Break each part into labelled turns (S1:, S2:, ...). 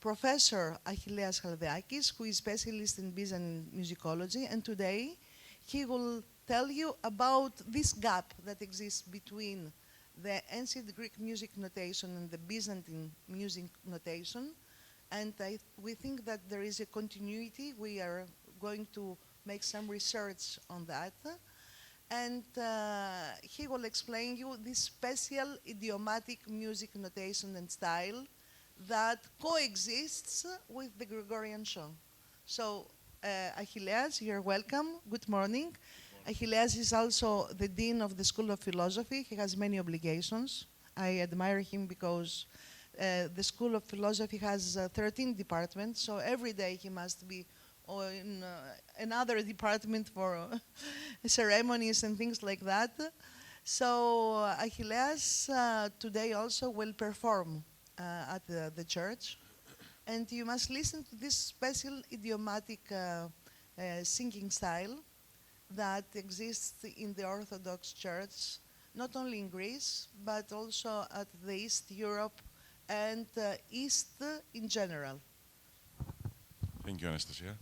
S1: Professor Achilleas Chaldaeakes, who is specialist in Byzantine musicology, and today he will tell you about this gap that exists between the ancient Greek music notation and the Byzantine music notation. And we think that there is a continuity. We are going to make some research on that. And he will explain you this special idiomatic music notation and style that coexists with the Gregorian song. So, Achilleas, you're welcome. Good morning. Achilleas is also the Dean of the School of Philosophy. He has many obligations. I admire him because the School of Philosophy has 13 departments, so every day he must be in another department for ceremonies and things like that. So Achilleas today also will perform at the church, and you must listen to this special idiomatic singing style that exists in the Orthodox Church, not only in Greece, but also at the East Europe and East in general.
S2: Thank you, Anastasia.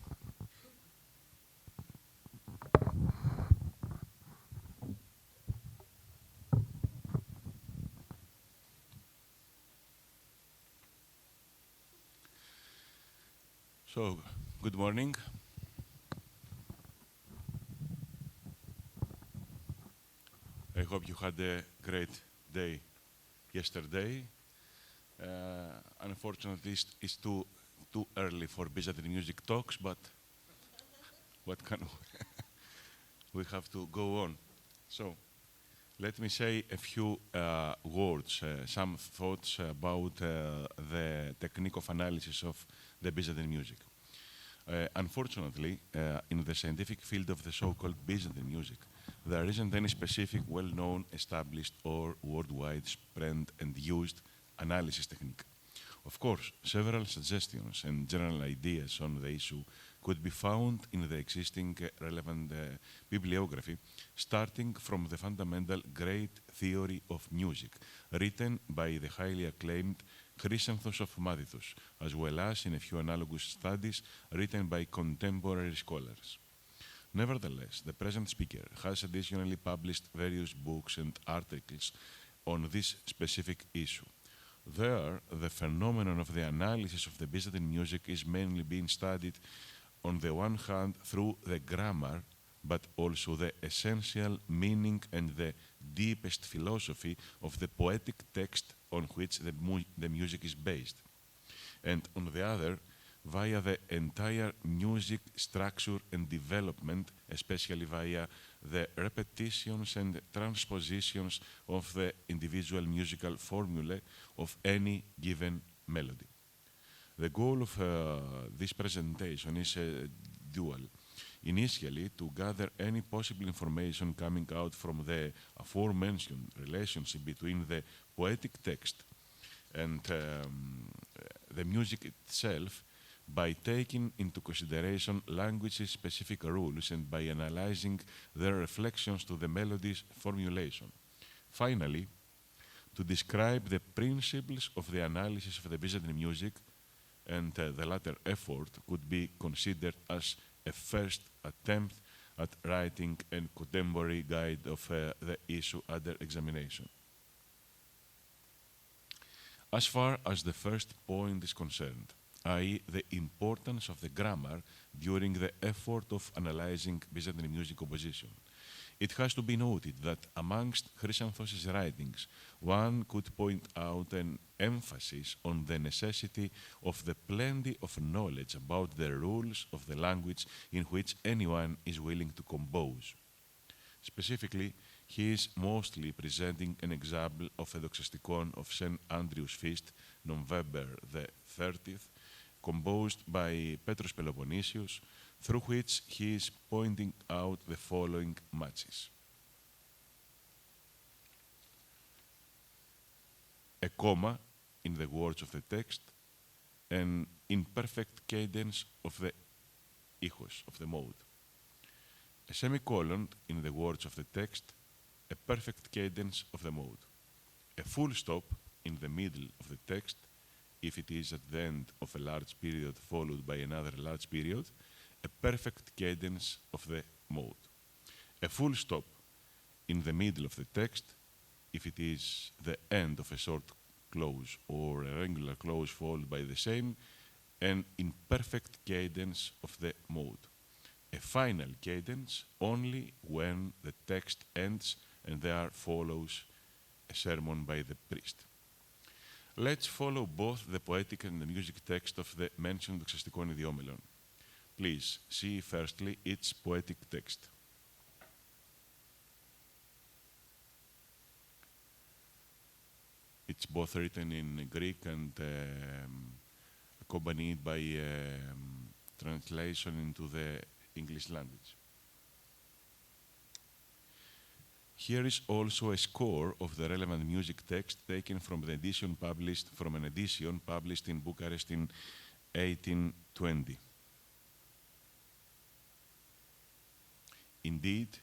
S2: So, good morning. I hope you had a great day yesterday. Unfortunately, it's too early for Byzantine music talks, but what can we have to go on. So, let me say a few words, some thoughts about the technique of analysis of the Byzantine music. Unfortunately, in the scientific field of the so-called Byzantine music, there isn't any specific, well-known, established, or worldwide spread and used analysis technique. Of course, several suggestions and general ideas on the issue could be found in the existing relevant bibliography, starting from the fundamental great theory of music, written by the highly acclaimed Chrysanthos of Mathithos, as well as in a few analogous studies written by contemporary scholars. Nevertheless, the present speaker has additionally published various books and articles on this specific issue. There, the phenomenon of the analysis of the Byzantine music is mainly being studied on the one hand through the grammar, but also the essential meaning and the deepest philosophy of the poetic text on which the music is based. And on the other, via the entire music structure and development, especially via the repetitions and transpositions of the individual musical formulae of any given melody. The goal of this presentation is dual. Initially, to gather any possible information coming out from the aforementioned relationship between the poetic text and the music itself, by taking into consideration language's specific rules and by analyzing their reflections to the melody's formulation. Finally, to describe the principles of the analysis of the Byzantine music, and the latter effort could be considered as a first attempt at writing a contemporary guide of the issue under examination. As far as the first point is concerned, i.e. the importance of the grammar during the effort of analyzing Byzantine music composition, it has to be noted that amongst Chrysanthos' writings, one could point out an emphasis on the necessity of the plenty of knowledge about the rules of the language in which anyone is willing to compose. Specifically, he is mostly presenting an example of a doxastikon of St. Andrew's Feast, November the 30th, composed by Petros Peloponnesius, through which he is pointing out the following matches. A comma in the words of the text, an imperfect cadence of the ichos, of the mode. A semicolon in the words of the text, a perfect cadence of the mode. A full stop in the middle of the text, if it is at the end of a large period followed by another large period, a perfect cadence of the mode. A full stop in the middle of the text, if it is the end of a short clause or a regular clause followed by the same, and in perfect cadence of the mode. A final cadence only when the text ends and there follows a sermon by the priest. Let's follow both the poetic and the music text of the mentioned δοξαστικών ιδιόμελων. Please see firstly its poetic text. It's both written in Greek and accompanied by translation into the English language. Here is also a score of the relevant music text taken from an edition published in Bucharest in 1820. Indeed,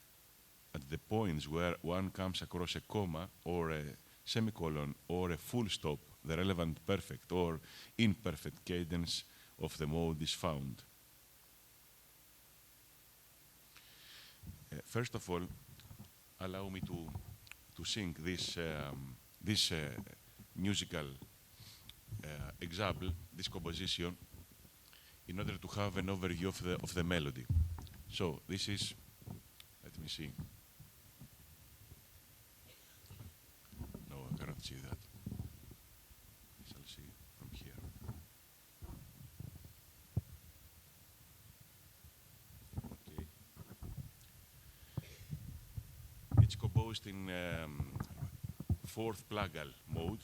S2: at the points where one comes across a comma or a semicolon or a full stop, the relevant perfect or imperfect cadence of the mode is found. First of all, allow me to sing this musical example, this composition, in order to have an overview of the melody. So this is, let me see. No, I cannot see that. I shall see from here. Okay. It's composed in fourth plagal mode,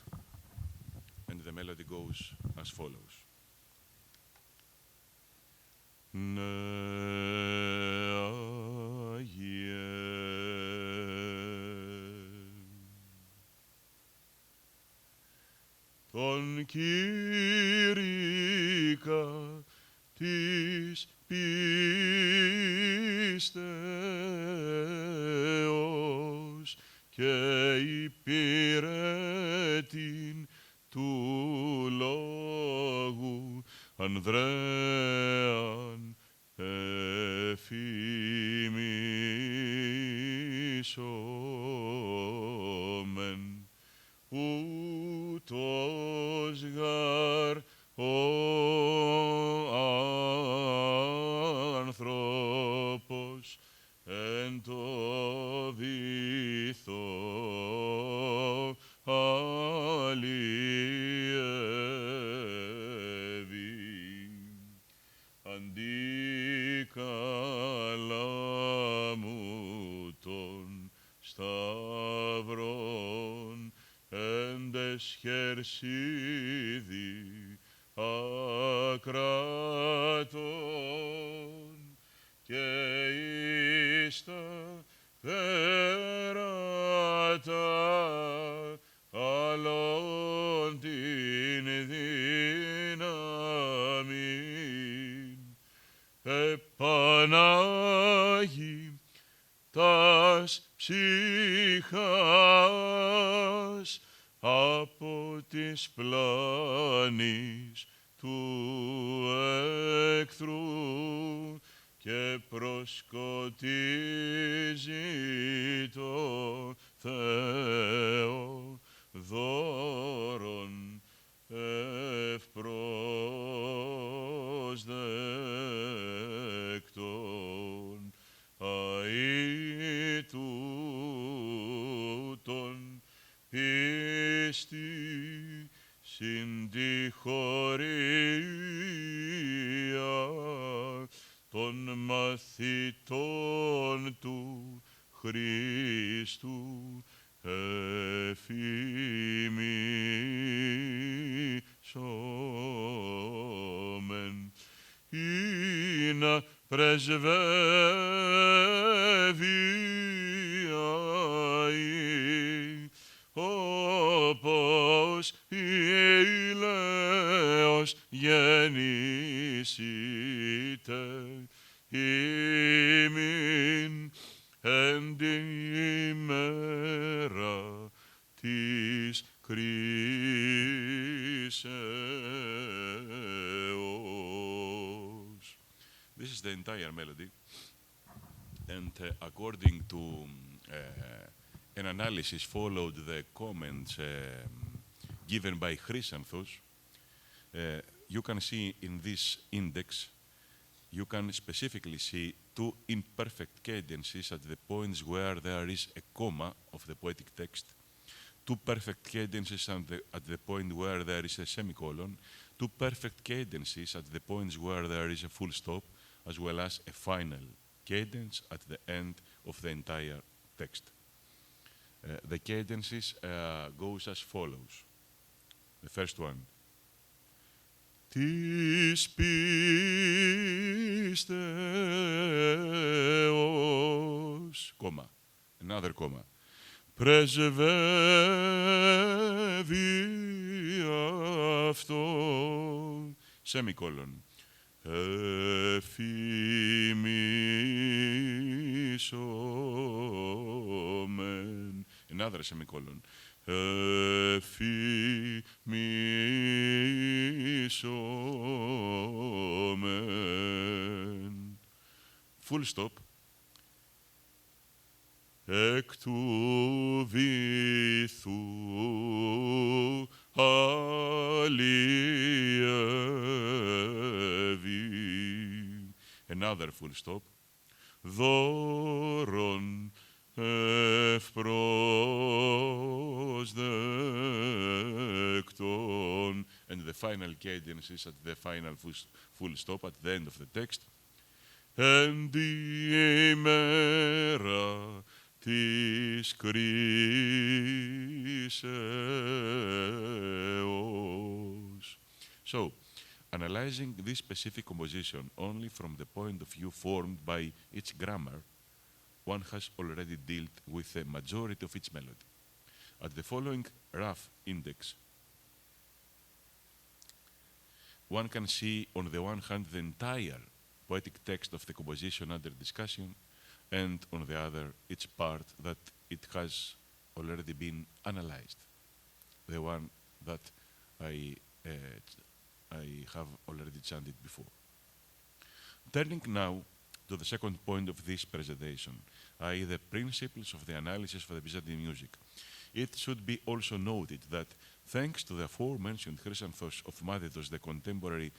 S2: and the melody goes as follows. Τον κήρυκα της πίστεως και υπηρέτην του λόγου Ανδρέαν εφημίσομεν, ούτως γαρ ο άνθρωπος εν το βυθό αλλιεύει, αντί καλάμου των σταυρών έντες χερσίδι ακράτων και εις τα δέρατα αλλών την δύναμη επανάγει τας ψυχάς από της πλάνης του εχθρού και προσκοτίζει το Θεό δώρον ευπρόσδεκτον, αεί τούτον πίστη συν τη χωρία των μαθητών του Χριστού εφημίσομεν, ή να πρεσβεύει αεί, όπως ηλαίος γεννήσεται ημίν εν την ημέρα της κρίσεως. This is the entire melody, and according to an analysis followed the comments given by Chrysanthos, you can see in this index, you can specifically see two imperfect cadences at the points where there is a comma of the poetic text, two perfect cadences at the point where there is a semicolon, two perfect cadences at the points where there is a full stop, as well as a final cadence at the end of the entire text. The cadences goes as follows. The first one. Tis pisteos, comma, another comma. Πρεσβεύει αυτό, semicolon. Εφημίσομεν, another semicolon. Εφημίσομεν. Full stop. Εκ του βυθού αλλιεύει. Another full stop. Δώρον ευπρόσδεκτον. And the final cadence is at the final full stop at the end of the text. Εν τη ημέρα της κρίσεως. So, analyzing this specific composition only from the point of view formed by its grammar, one has already dealt with the majority of its melody. At the following rough index, one can see on the one hand the entire poetic text of the composition under discussion, and on the other, its part that it has already been analyzed, the one that I have already chanted before. Turning now to the second point of this presentation, i.e. the principles of the analysis for the Byzantine music. It should be also noted that thanks to the aforementioned Chrysanthos of Mathetos, the contemporary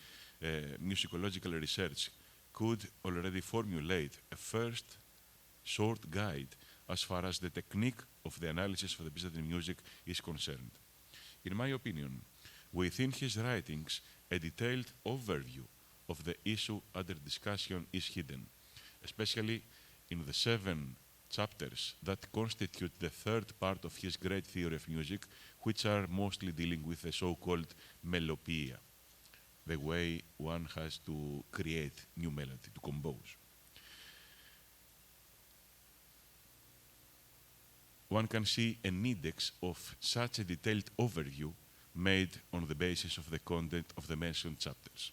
S2: musicological research could already formulate a first short guide as far as the technique of the analysis for the Byzantine music is concerned. In my opinion, within his writings, a detailed overview of the issue under discussion is hidden, especially in the 7 chapters that constitute the third part of his great theory of music, which are mostly dealing with the so-called melopeia, the way one has to create new melody, to compose. One can see an index of such a detailed overview made on the basis of the content of the mentioned chapters.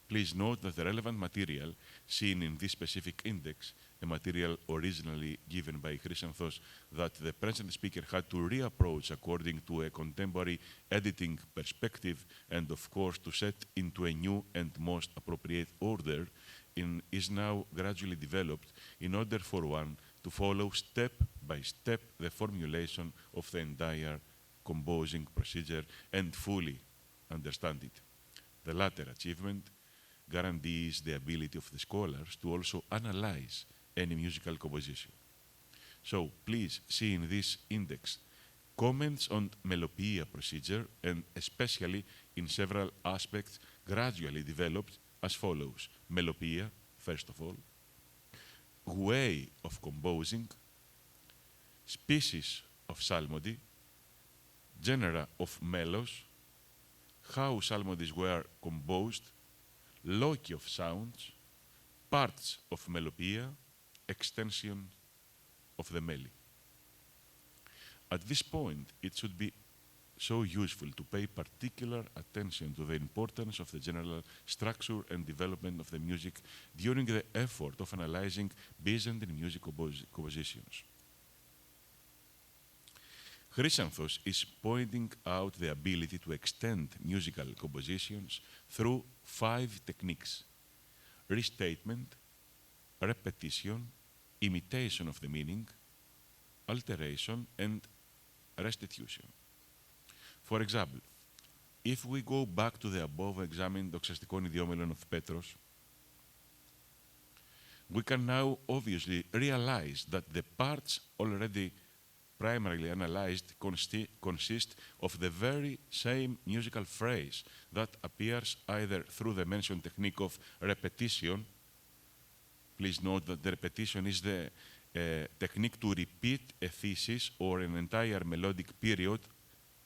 S2: Please note that the relevant material seen in this specific index, a material originally given by Chrysanthos that the present speaker had to reapproach according to a contemporary editing perspective and of course to set into a new and most appropriate order, is now gradually developed in order for one to follow step by step the formulation of the entire composing procedure and fully understand it. The latter achievement guarantees the ability of the scholars to also analyze any musical composition. So please see in this index comments on melopeia procedure and especially in several aspects gradually developed as follows. Melopeia, first of all, way of composing, species of psalmody, genera of melos, how psalmodies were composed, loci of sounds, parts of melopeia, extension of the meli. At this point, it should be so useful to pay particular attention to the importance of the general structure and development of the music during the effort of analyzing Byzantine music compositions. Chrysanthos is pointing out the ability to extend musical compositions through 5 techniques: restatement, repetition, imitation of the meaning, alteration, and restitution. For example, if we go back to the above-examined δοξαστικών ιδιόμελων of Petros, we can now obviously realize that the parts already primarily analyzed consist of the very same musical phrase that appears either through the mentioned technique of repetition. Please note that the repetition is the technique to repeat a thesis or an entire melodic period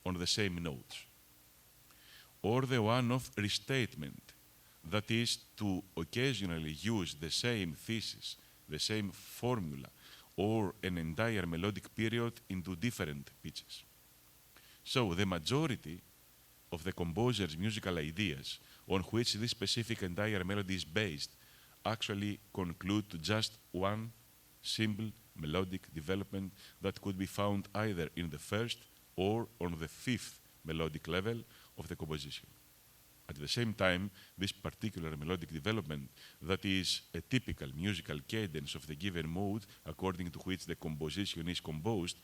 S2: on the same notes, or the one of restatement, that is to occasionally use the same thesis, the same formula, or an entire melodic period into different pitches. So the majority of the composer's musical ideas on which this specific entire melody is based actually conclude to just one simple melodic development that could be found either in the first or on the 5th melodic level of the composition. At the same time, this particular melodic development, that is a typical musical cadence of the given mode according to which the composition is composed,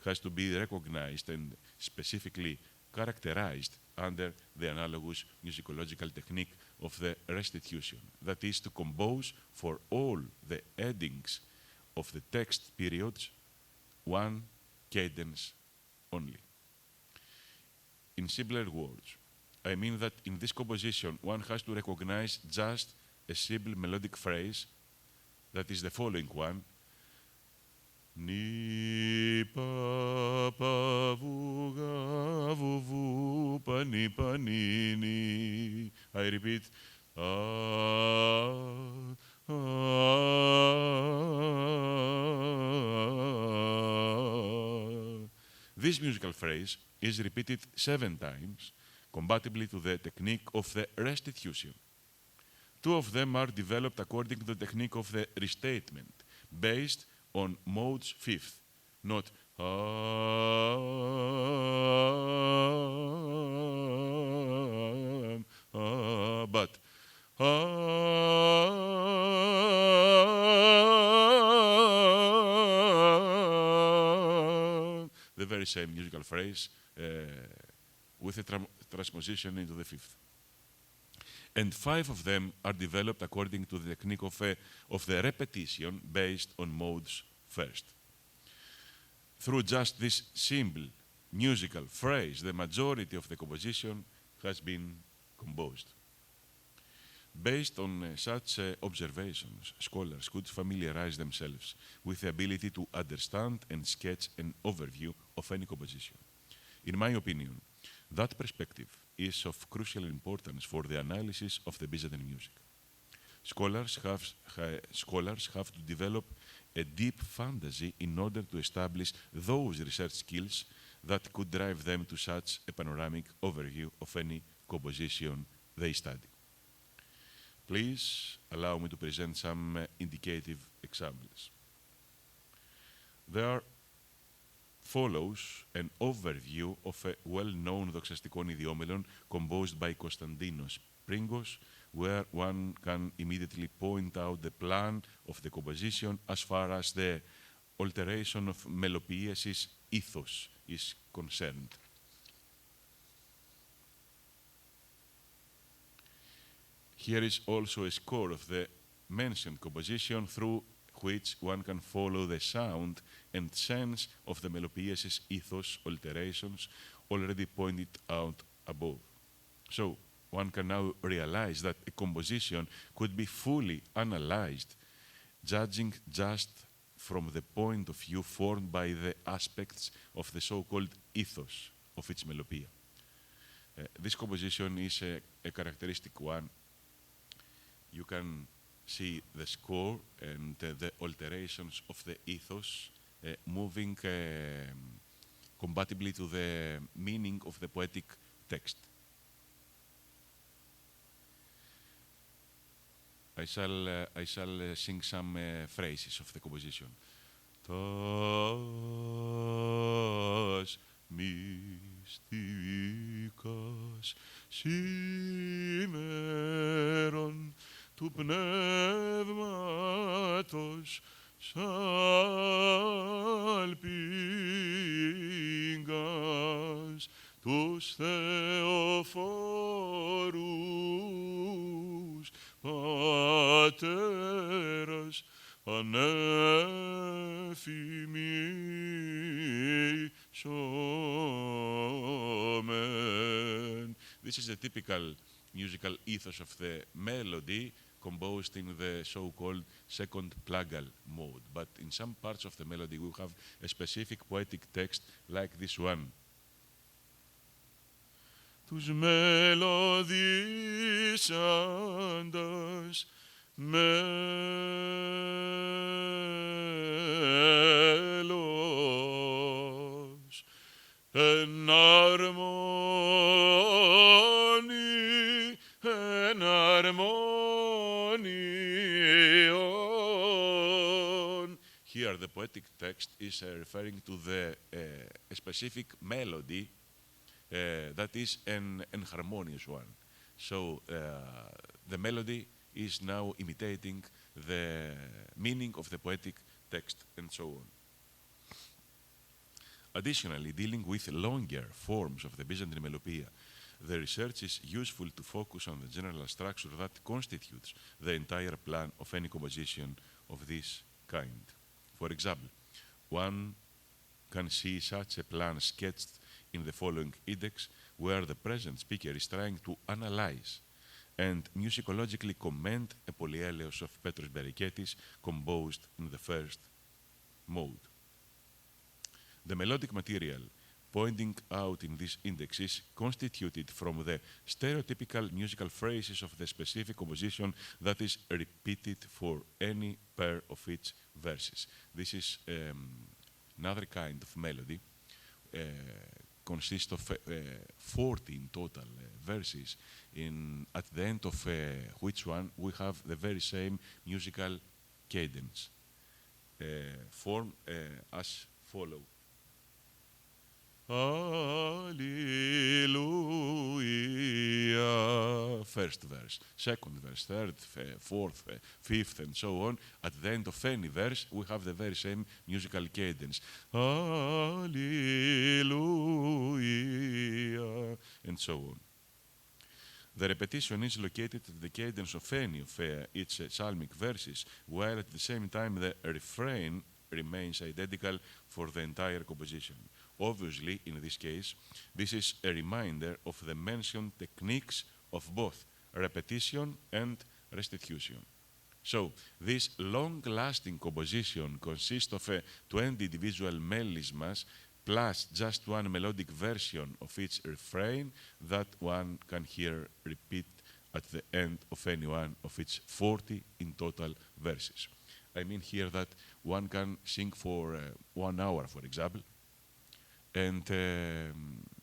S2: has to be recognized and specifically characterized under the analogous musicological technique of the restitution, that is to compose for all the endings of the text periods one cadence only. In simpler words, I mean that in this composition, one has to recognize just a simple melodic phrase, that is the following one. Ni pa pa vu ga vu vu pa ni ni. I repeat. This musical phrase is repeated 7 times, compatibly to the technique of the restitution. 2 of them are developed according to the technique of the restatement, based on modes 5th, not but the very same musical phrase with a transposition into the 5th. And 5 of them are developed according to the technique of the repetition based on modes 1st. Through just this simple musical phrase, the majority of the composition has been composed. Based on such observations, scholars could familiarize themselves with the ability to understand and sketch an overview of any composition. In my opinion, that perspective is of crucial importance for the analysis of the Byzantine music. Scholars have to develop a deep fantasy in order to establish those research skills that could drive them to such a panoramic overview of any composition they study. Please allow me to present some indicative examples. There follows an overview of a well-known δοξαστικών ιδιόμελων composed by Konstantinos Pringos, where one can immediately point out the plan of the composition as far as the alteration of Melopeies' ethos is concerned. Here is also a score of the mentioned composition through which one can follow the sound and sense of the Melopeies' ethos alterations already pointed out above. So one can now realize that a composition could be fully analyzed, judging just from the point of view formed by the aspects of the so-called ethos of its melopeia. This composition is a characteristic one. You can see the score and the alterations of the ethos moving compatibly to the meaning of the poetic text. I shall sing some phrases of the composition. Tas μυστικάς σήμερον του πνεύματος σαλπίγγας τους θεοφόρους πατέρας ανέφημισόμεν. This is the typical musical ethos of the melody composed in the so-called second plagal mode. But in some parts of the melody we have a specific poetic text like this one. Τους μελωδίσαντας μέλος εν αρμόνιον. Here the poetic text is referring to the specific melody that is an harmonious one. So the melody is now imitating the meaning of the poetic text and so on. Additionally, dealing with longer forms of the Byzantine melopaeia, the research is useful to focus on the general structure that constitutes the entire plan of any composition of this kind. For example, one can see such a plan sketched in the following index, where the present speaker is trying to analyze and musicologically comment a polyeleos of Petros Bereketis composed in the first mode. The melodic material pointing out in this index is constituted from the stereotypical musical phrases of the specific composition that is repeated for any pair of its verses. This is another kind of melody, consists of 40 in total verses, at the end of which one we have the very same musical cadence, form as follow. Hallelujah. First verse, second verse, third, fourth, fifth, and so on. At the end of any verse, we have the very same musical cadence. Hallelujah, and so on. The repetition is located at the cadence of any of its psalmic verses, while at the same time the refrain remains identical for the entire composition. Obviously, in this case, this is a reminder of the mentioned techniques of both repetition and restitution. So, this long-lasting composition consists of 20 individual melismas plus just one melodic version of its refrain that one can hear repeat at the end of any one of its 40 in total verses. I mean here that one can sing for 1 hour, for example, and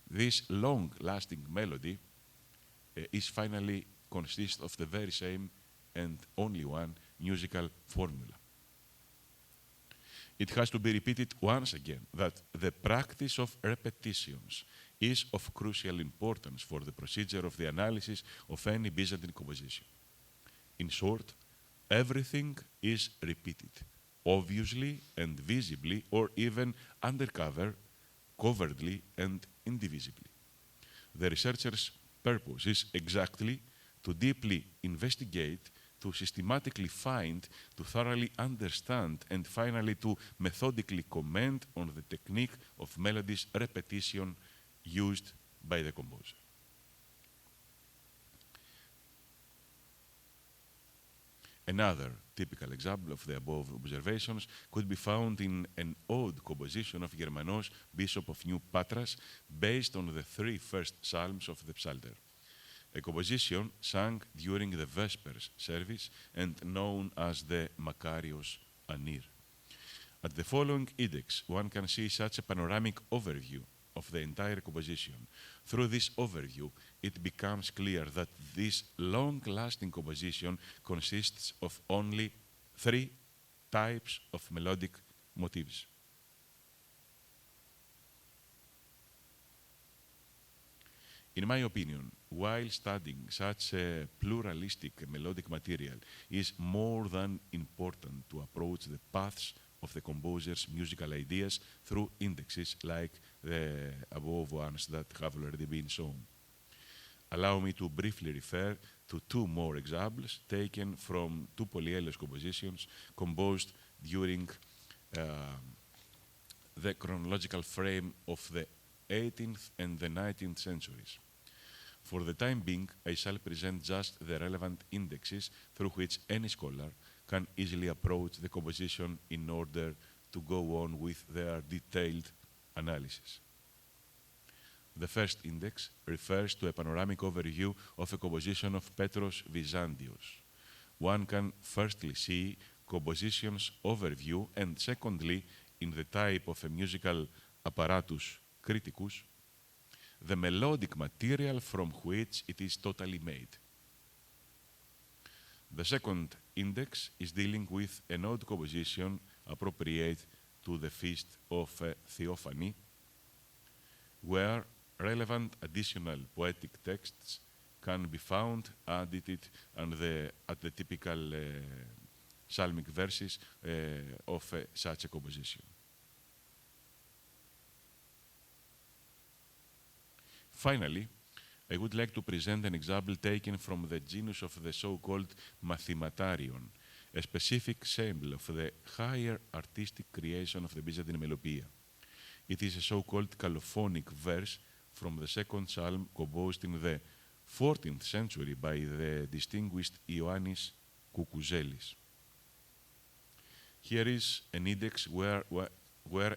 S2: this long-lasting melody is finally consists of the very same and only one musical formula. It has to be repeated once again that the practice of repetitions is of crucial importance for the procedure of the analysis of any Byzantine composition. In short, everything is repeated, obviously and visibly, or even undercover, covertly and indivisibly. The researcher's purpose is exactly to deeply investigate, to systematically find, to thoroughly understand, and finally to methodically comment on the technique of melody's repetition used by the composer. Another typical example of the above observations could be found in an ode composition of Germanos, Bishop of New Patras, based on the 3 first psalms of the Psalter, a composition sung during the Vespers service and known as the Makarios Anir. At the following index, one can see such a panoramic overview of the entire composition. Through this overview, it becomes clear that this long-lasting composition consists of only 3 types of melodic motifs. In my opinion, while studying such a pluralistic melodic material is more than important to approach the paths of the composer's musical ideas through indexes like the above ones that have already been shown. Allow me to briefly refer to two more examples taken from two Polyelios compositions composed during the chronological frame of the 18th and the 19th centuries. For the time being, I shall present just the relevant indexes through which any scholar can easily approach the composition in order to go on with their detailed analysis. The first index refers to a panoramic overview of a composition of Petros Byzantios. One can firstly see composition's overview and secondly, in the type of a musical apparatus criticus, the melodic material from which it is totally made. The second index is dealing with an odd composition appropriate to the Feast of Theophany, where relevant additional poetic texts can be found added at the typical psalmic verses of such a composition. Finally, I would like to present an example taken from the genus of the so-called mathematarion, a specific sample of the higher artistic creation of the Byzantine Melopea. It is a so-called calophonic verse from the second psalm composed in the 14th century by the distinguished Ioannis Koukouzelis. Here is an index where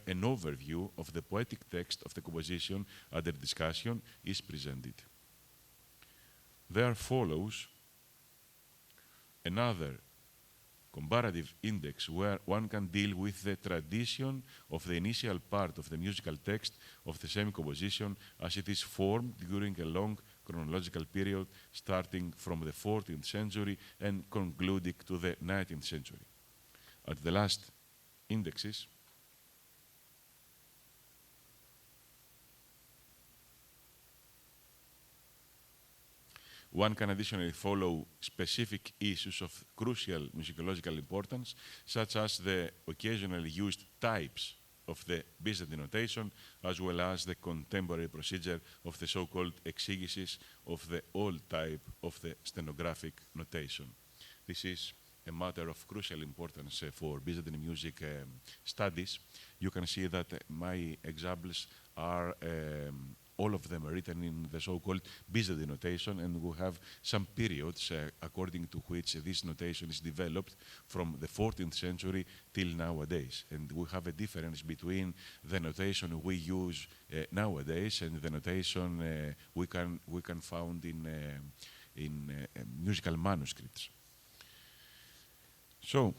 S2: an overview of the poetic text of the composition under discussion is presented. There follows another comparative index where one can deal with the tradition of the initial part of the musical text of the same composition as it is formed during a long chronological period starting from the 14th century and concluding to the 19th century. At the last indexes, one can additionally follow specific issues of crucial musicological importance, such as the occasionally used types of the Byzantine notation, as well as the contemporary procedure of the so-called exegesis of the old type of the stenographic notation. This is a matter of crucial importance for Byzantine music studies. You can see that my examples are all of them are written in the so-called Byzantine notation, and we have some periods according to which this notation is developed from the 14th century till nowadays. And we have a difference between the notation we use nowadays and the notation we can find in musical manuscripts. So,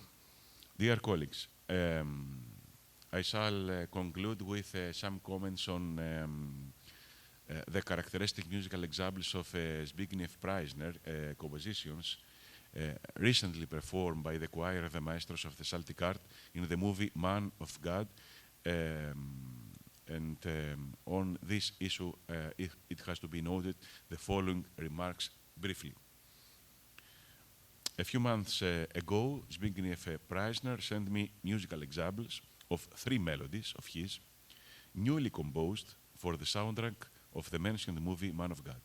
S2: dear colleagues, I shall conclude with some comments on the characteristic musical examples of Zbigniew Preissner compositions recently performed by the choir of the maestros of the Celtic art in the movie Man of God. On this issue, it has to be noted the following remarks briefly. A few months ago, Zbigniew Preissner sent me musical examples of 3 melodies of his, newly composed for the soundtrack of the mentioned movie Man of God,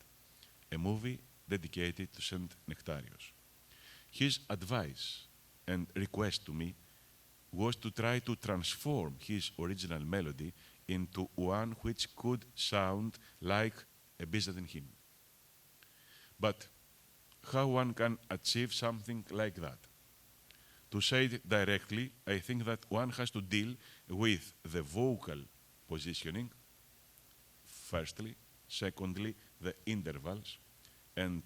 S2: a movie dedicated to Saint Nectarios. His advice and request to me was to try to transform his original melody into one which could sound like a Byzantine hymn. But how one can achieve something like that? To say it directly, I think that one has to deal with the vocal positioning, firstly, secondly, the intervals, and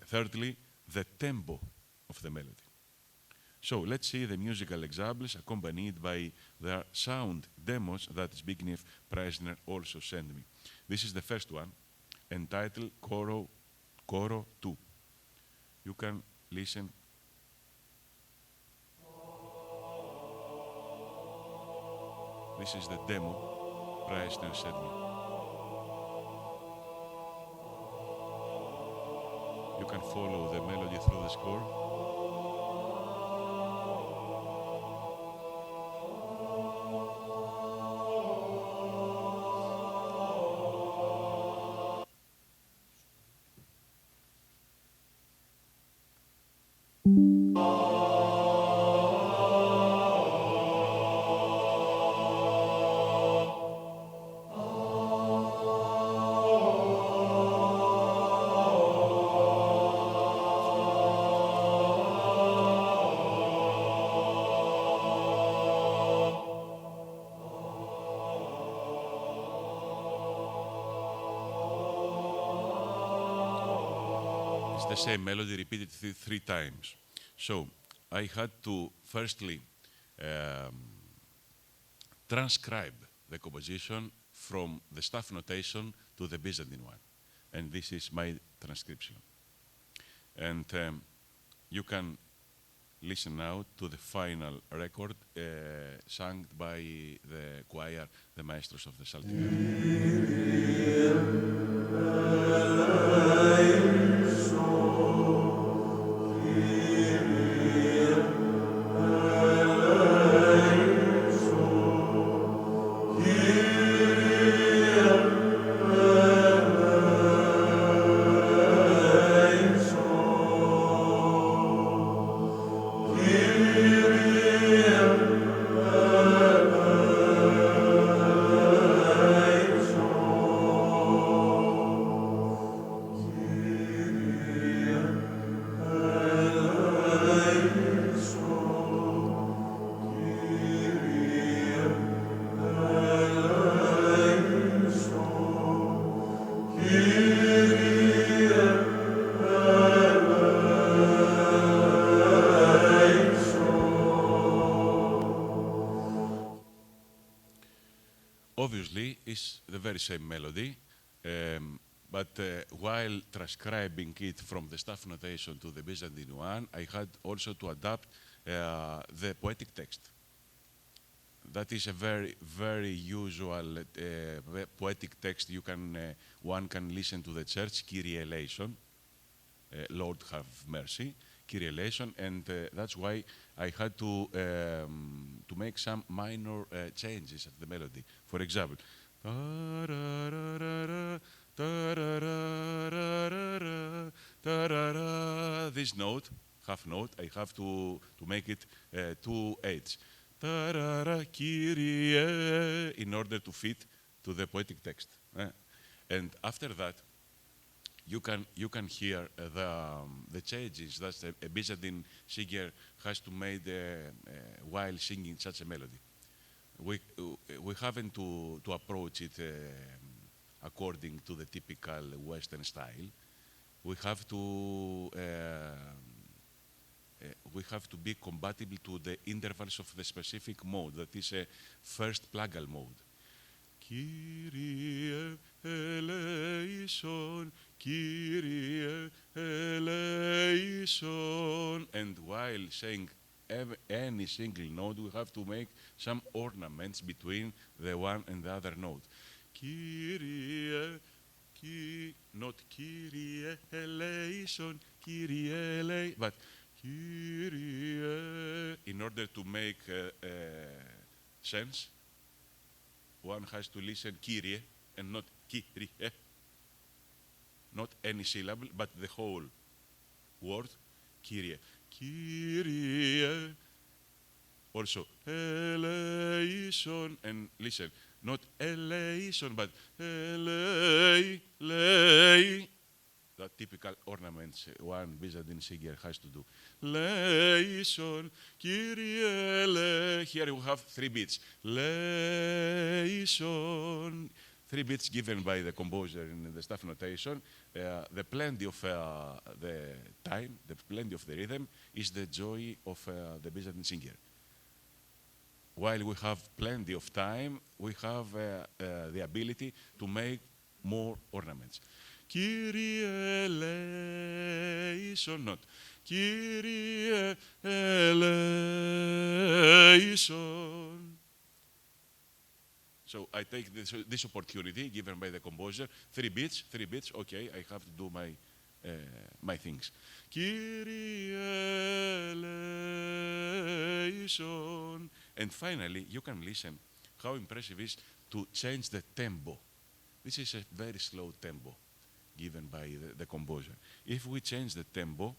S2: thirdly, the tempo of the melody. So let's see the musical examples accompanied by their sound demos that Zbigniew Preissner also sent me. This is the first one, entitled Coro 2. You can listen. This is the demo Preissner sent me. You can follow the melody through the score. It's the same melody repeated three times. So I had to firstly transcribe the composition from the staff notation to the Byzantine one. And this is my transcription. And you can listen now to the final record sung by the choir, the maestros of the Chaldaeakes. Obviously, it's the very same melody, but while transcribing it from the staff notation to the Byzantine one, I had also to adapt the poetic text. That is a very, very usual poetic text. One can listen to the church, Kyrie eleison, Lord have mercy, Kyrie eleison, and that's why I had to make some minor changes at the melody. For example, this note, half note, I have to make it 2 eighths. Kyrie, in order to fit to the poetic text. And after that, you can hear the changes that a Byzantine singer has to make while singing such a melody. We haven't to approach it according to the typical Western style. We have to be compatible to the intervals of the specific mode, that is a first plagal mode. Kyrie eleison, Kyrie eleison. And while saying any single note, we have to make some ornaments between the one and the other note. Kyrie, not Kyrie eleison, Kyrie eleison, but Kyrie. In order to make sense, one has to listen Kyrie and not Kyrie. Not any syllable, but the whole word, Kyrie. Kyrie. Also, eleison, and listen, not eleison, but elei, lei. The typical ornaments one Byzantine singer has to do. Leison, Kyrie, le. Here we have 3 beats. Leison. 3 beats given by the composer in the staff notation. The plenty of the time, the plenty of the rhythm is the joy of the Byzantine singer. While we have plenty of time, we have the ability to make more ornaments. Kyrie eleison, not Kyrie eleison. So I take this opportunity given by the composer, 3 beats, okay, I have to do my my things. Kyrie eleison. And finally, you can listen how impressive it is to change the tempo. This is a very slow tempo given by the composer. If we change the tempo,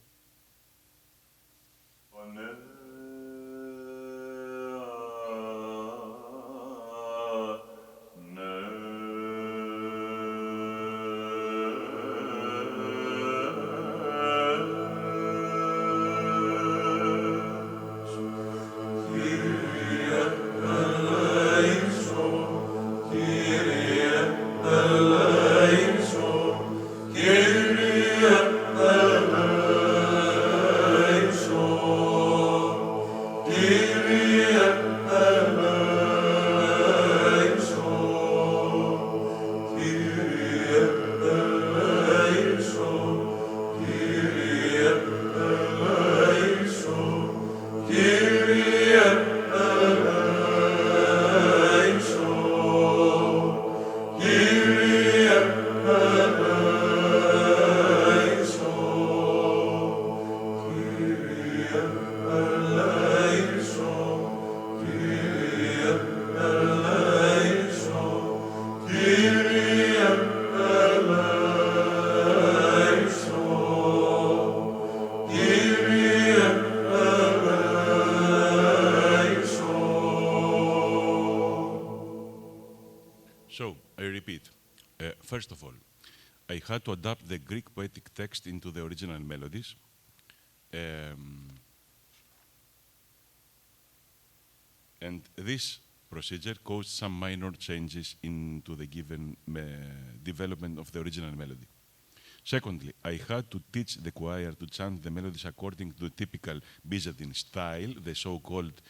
S2: so I repeat. First of all, I had to adapt the Greek poetic text into the original melodies. And this procedure caused some minor changes into the given development of the original melody. Secondly, I had to teach the choir to chant the melodies according to the typical Byzantine style, the so-called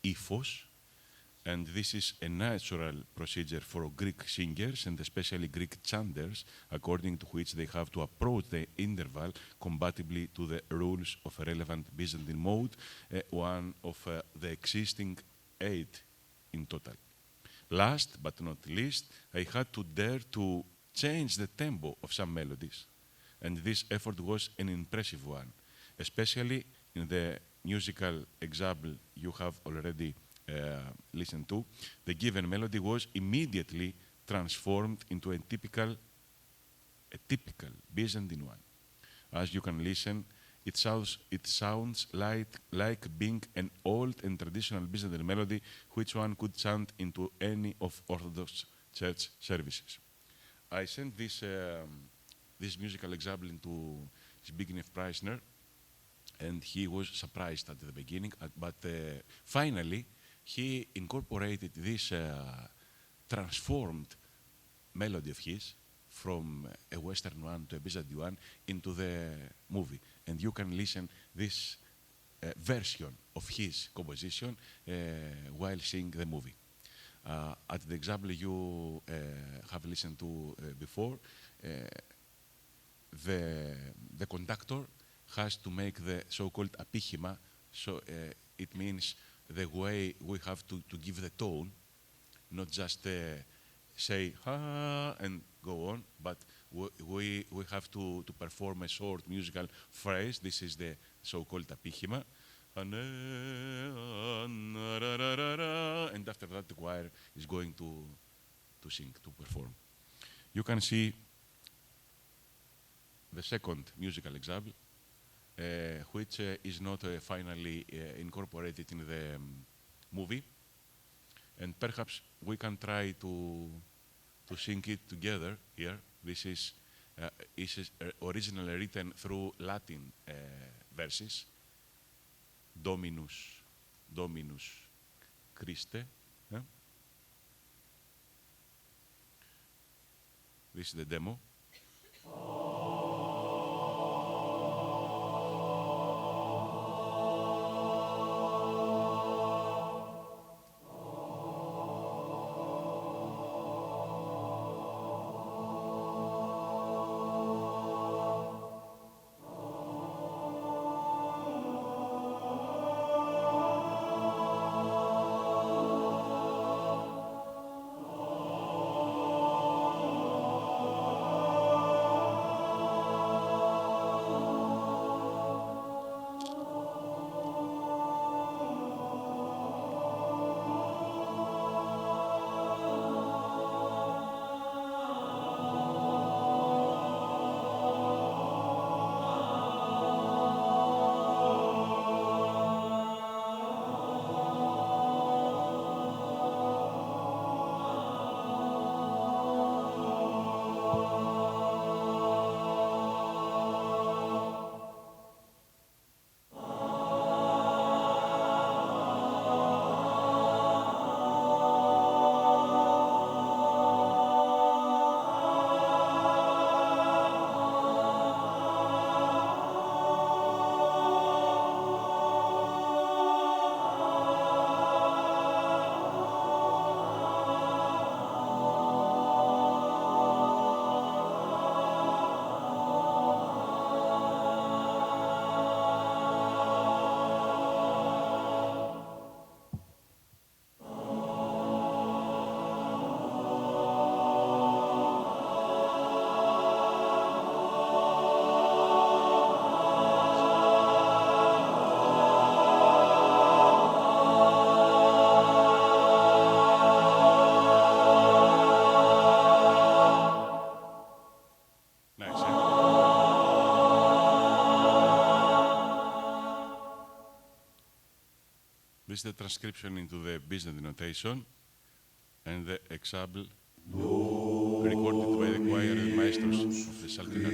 S2: iphos. And this is a natural procedure for Greek singers and especially Greek chanters, according to which they have to approach the interval compatibly to the rules of a relevant Byzantine mode, one of the existing 8 in total. Last but not least, I had to dare to change the tempo of some melodies. And this effort was an impressive one, especially in the musical example you have already listened to. The given melody was immediately transformed into a typical Byzantine one. As you can listen, it sounds like being an old and traditional Byzantine melody which one could chant into any of Orthodox church services. I sent this musical example into Zbigniew Preissner, and he was surprised at the beginning, but finally he incorporated this transformed melody of his from a Western one to a Byzantine one into the movie. And you can listen this version of his composition while seeing the movie. At the example you have listened to before, the conductor has to make the so-called apíchima, so it means the way we have to give the tone, not just say ha and go on, but we have to perform a short musical phrase. This is the so-called apíchima. And after that the choir is going to sing, to perform. You can see the second musical example, which is not finally incorporated in the movie. And perhaps we can try to sing it together here. This is originally written through Latin verses. Dominus, Dominus Christe. This is the demo. This is the transcription into the Byzantine notation and the example recorded by the choir and maestros of the Psalter art.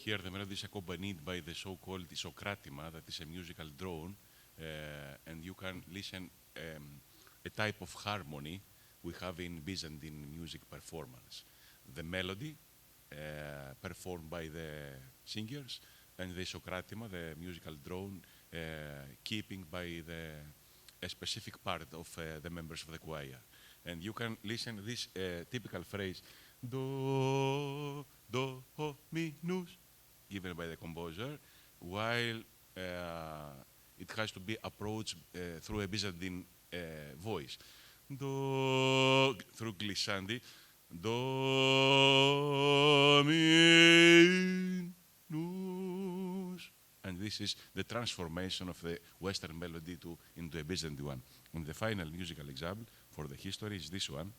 S2: Here the melody is accompanied by the so-called isokratima, that is a musical drone, and you can listen a type of harmony we have in Byzantine music performance. The melody performed by the singers, and the isokratima, the musical drone, keeping by a specific part of the members of the choir. And you can listen this typical phrase, do, mi, nus, given by the composer, while it has to be approached through a Byzantine voice. Do, through glissandi, do, mi, nus. And this is the transformation of the Western melody into a Byzantine one. And the final musical example for the history is this one.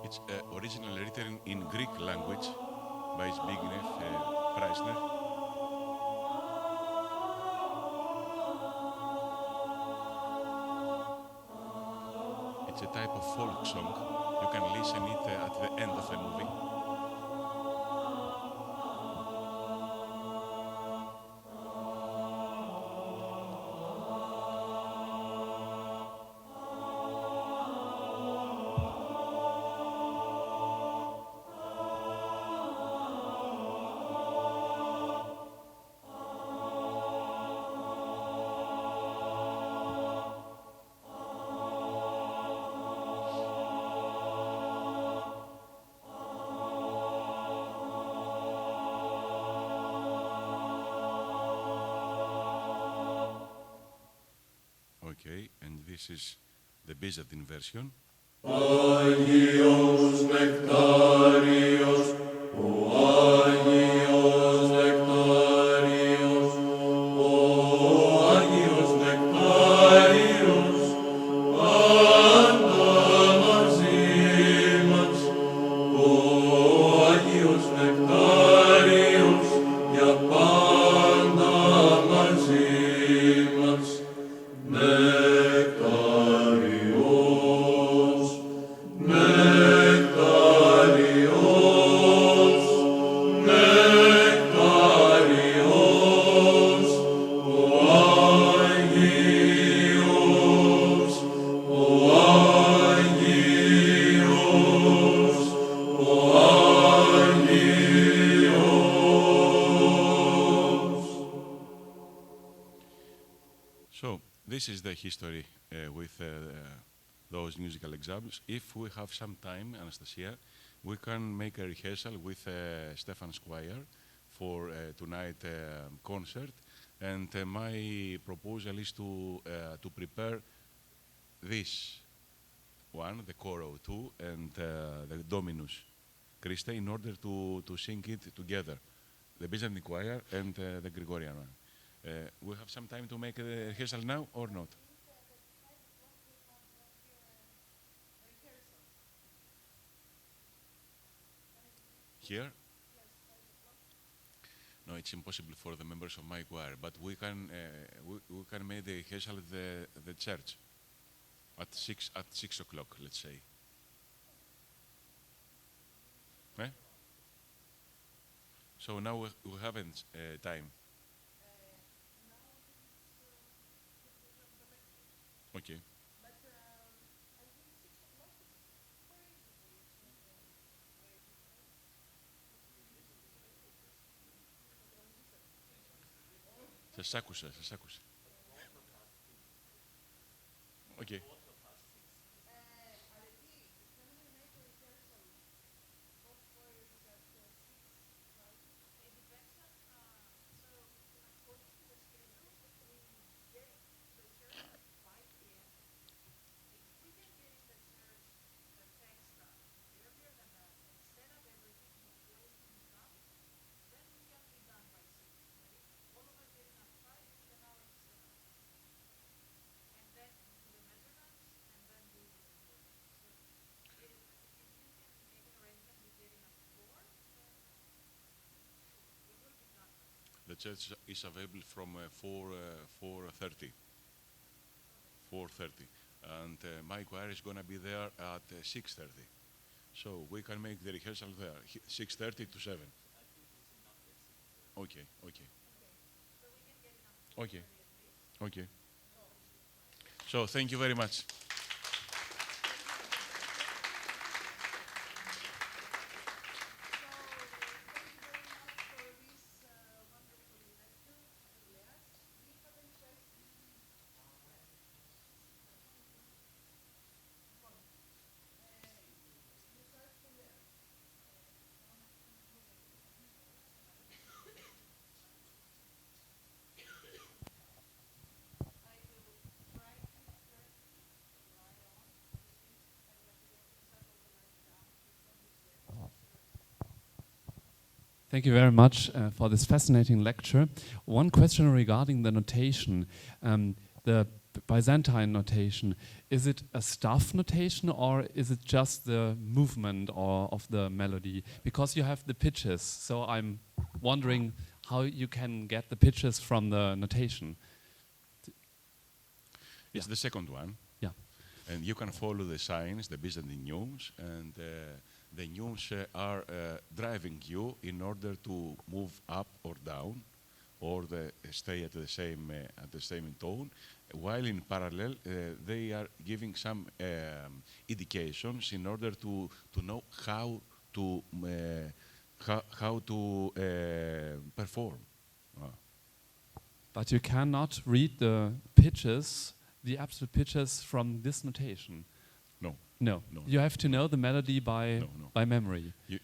S2: It's originally written in Greek language by Zbigniew Preissner. It's a type of folk song. You can listen it at the end of the movie. Okay, and this is the Byzantine version. Agios Nectarios, O Agios Nectarios, O Agios Nectarios, Πάντα μαζί μας, O Agios Nectarios, για πάντα μαζί μας. So, this is the history with those musical examples. If we have some time, Anastasia, we can make a rehearsal with Stefan's choir for tonight concert. And my proposal is to prepare this one, the Coro 2, and the Dominus Christe, in order to sing it together, the Byzantine choir and the Gregorian one. We have some time to make the rehearsal now or not? Here? No, it's impossible for the members of my choir, but we can make the rehearsal at the church at 6 o'clock, let's say. Eh? So now we haven't time. Okay. Σας άκουσα. Okay. The church is available from 4:30. 4:30, and my choir is going to be there at 6:30. So we can make the rehearsal there, 6:30 to 7. Okay. So thank you very much.
S3: Thank you very much for this fascinating lecture. One question regarding the notation, the Byzantine notation. Is it a staff notation or is it just the movement of the melody? Because you have the pitches, so I'm wondering how you can get the pitches from the notation.
S2: It's the second one.
S3: Yeah.
S2: And you can follow the signs, the Byzantine neumes, and the neumes are driving you in order to move up or down, or stay at the same tone. While in parallel, they are giving some indications in order to know how to perform.
S3: But you cannot read the pitches, the absolute pitches from this notation. No. You have to know the melody by memory.
S2: Yeah,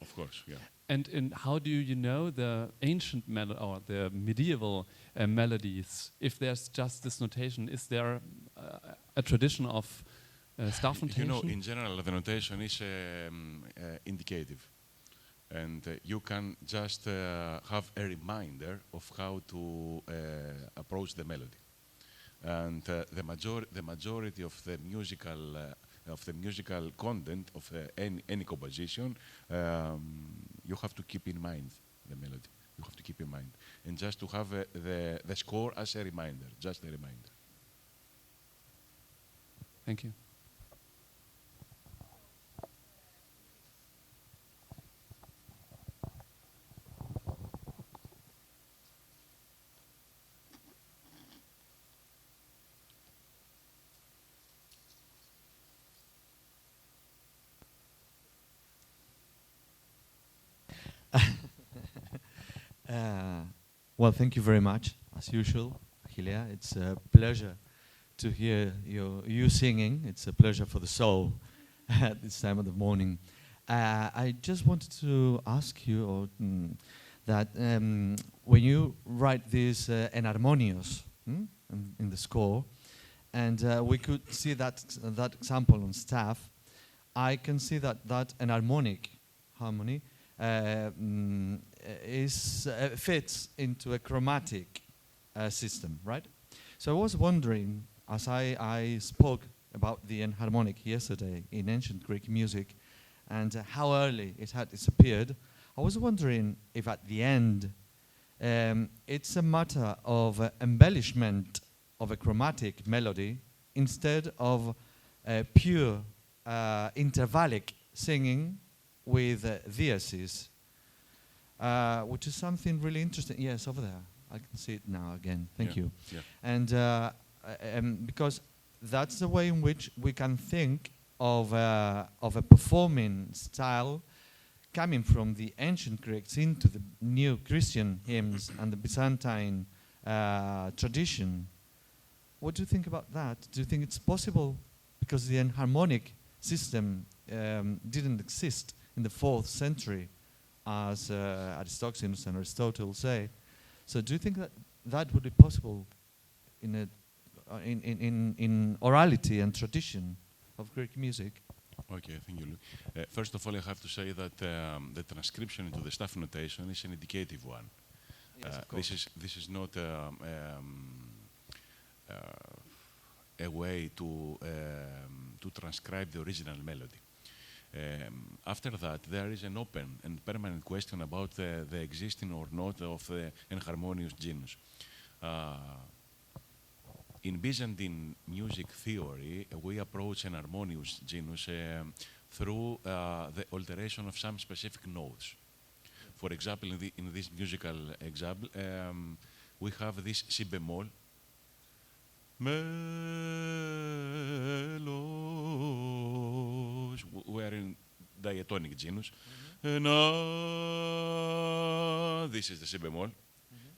S2: of course, yeah.
S3: And how do you know the ancient or the medieval melodies? If there's just this notation, is there a tradition of staff notation?
S2: You know, in general, the notation is indicative. And you can just have a reminder of how to approach the melody. And the majority of the musical content of any composition, you have to keep in mind the melody. You have to keep in mind, and just to have the score as a reminder, just a reminder.
S3: Thank you.
S4: Well, thank you very much, as usual, Achilleas. It's a pleasure to hear you singing. It's a pleasure for the soul at this time of the morning. I just wanted to ask you that when you write this enharmonios in the score, And we could see that example on staff. I can see that an harmonic harmony fits into a chromatic system, right? So I was wondering, as I spoke about the enharmonic yesterday in ancient Greek music and how early it had disappeared, I was wondering if at the end it's a matter of embellishment of a chromatic melody instead of pure intervallic singing with diasis, which is something really interesting. Yes, over there. I can see it now again. Thank you.
S2: Yeah.
S4: And because that's the way in which we can think of a performing style coming from the ancient Greeks into the new Christian hymns and the Byzantine tradition. What do you think about that? Do you think it's possible? Because the enharmonic system didn't exist in the 4th century, as Aristophanes and Aristotle say. So do you think that would be possible in orality and tradition of Greek music?
S2: Okay, thank you, Louis. First of all, I have to say that the transcription into the staff notation is an indicative one.
S4: Yes, of course.
S2: This is not a way to transcribe the original melody. After that, there is an open and permanent question about the existing or not of the enharmonious genus. In Byzantine music theory, we approach an harmonious genus through the alteration of some specific notes. For example, in this musical example, we have this si bemol, melos, we are in diatonic genus. This is the si bemol.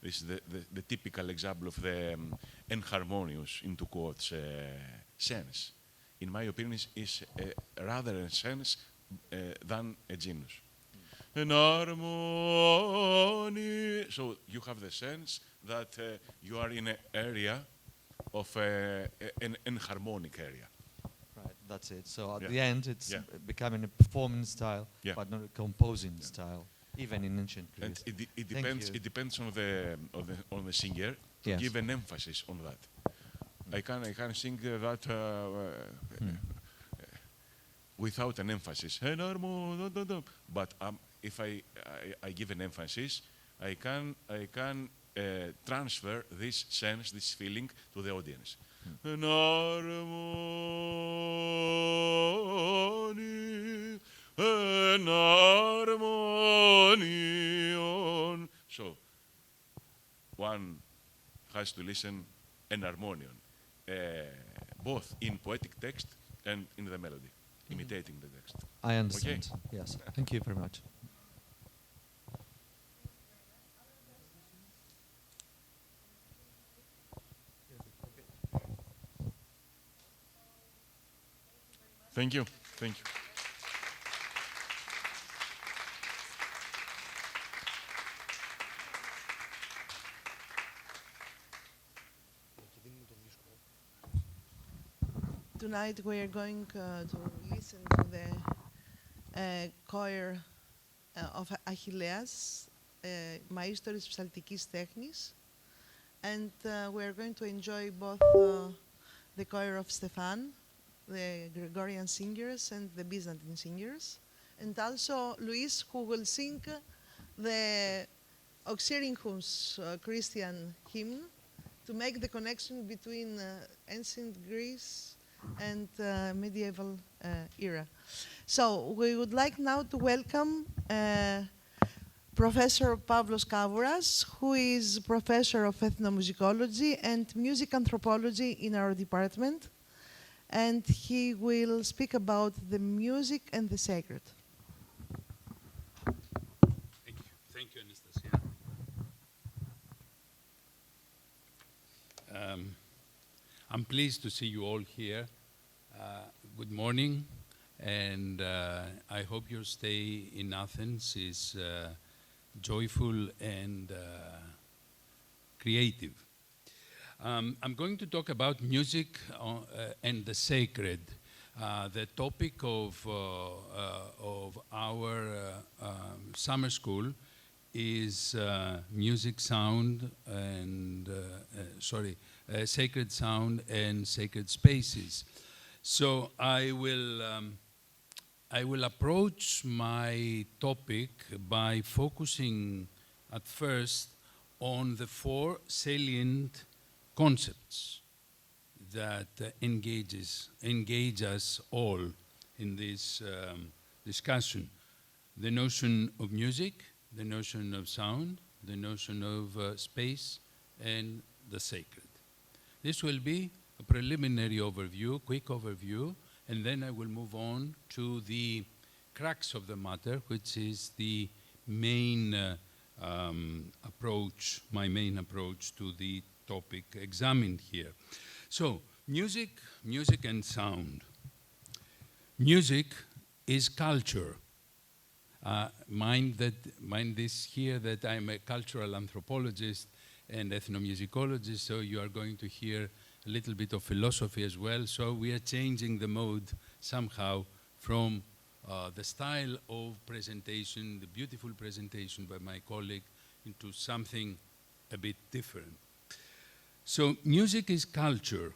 S2: This is the typical example of the enharmonious, into quotes, sense. In my opinion, is rather a sense than a genus. Enharmony. So you have the sense that you are in an area of an enharmonic area.
S4: Right, that's it. So at
S2: Yeah.
S4: the end, it's
S2: Yeah.
S4: becoming a performance style,
S2: Yeah.
S4: but not a composing style, even in ancient
S2: And
S4: Greece.
S2: it
S4: Thank
S2: depends.
S4: you.
S2: It depends on the singer to
S4: Yes.
S2: give an emphasis on that. I can sing that without an emphasis. But if I give an emphasis, I can transfer this sense, this feeling to the audience. An harmonion. So one has to listen an harmonion, both in poetic text and in the melody, imitating the text.
S4: I understand. Yes. Thank you very much.
S2: Thank you. Thank you.
S1: Tonight we are going to listen to the choir of Achilleas, Maestros Psalτικής τέχνης, and we are going to enjoy both the choir of Stefan, the Gregorian singers, and the Byzantine singers, and also Luis, who will sing the Oxyrhynchus Christian hymn to make the connection between ancient Greece and medieval era. So we would like now to welcome Professor Pavlos Kavouras, who is professor of ethnomusicology and music anthropology in our department, and he will speak about the music and the sacred.
S5: Thank you. Thank you, Anastasia. I'm pleased to see you all here. Good morning, and I hope your stay in Athens is joyful and creative. I'm going to talk about music and the sacred. The topic of our summer school is music, sound, and sacred sound and sacred spaces. So I will approach my topic by focusing at first on the four salient concepts that engage us all in this discussion. The notion of music, the notion of sound, the notion of space, and the sacred. This will be a preliminary overview, quick overview, and then I will move on to the crux of the matter, which is the main approach, my main approach to the topic examined here. So, music and sound. Music is culture. Mind this here that I'm a cultural anthropologist and ethnomusicologist, so you are going to hear a little bit of philosophy as well. So we are changing the mode somehow from the style of presentation, the beautiful presentation by my colleague, into something a bit different. So music is culture.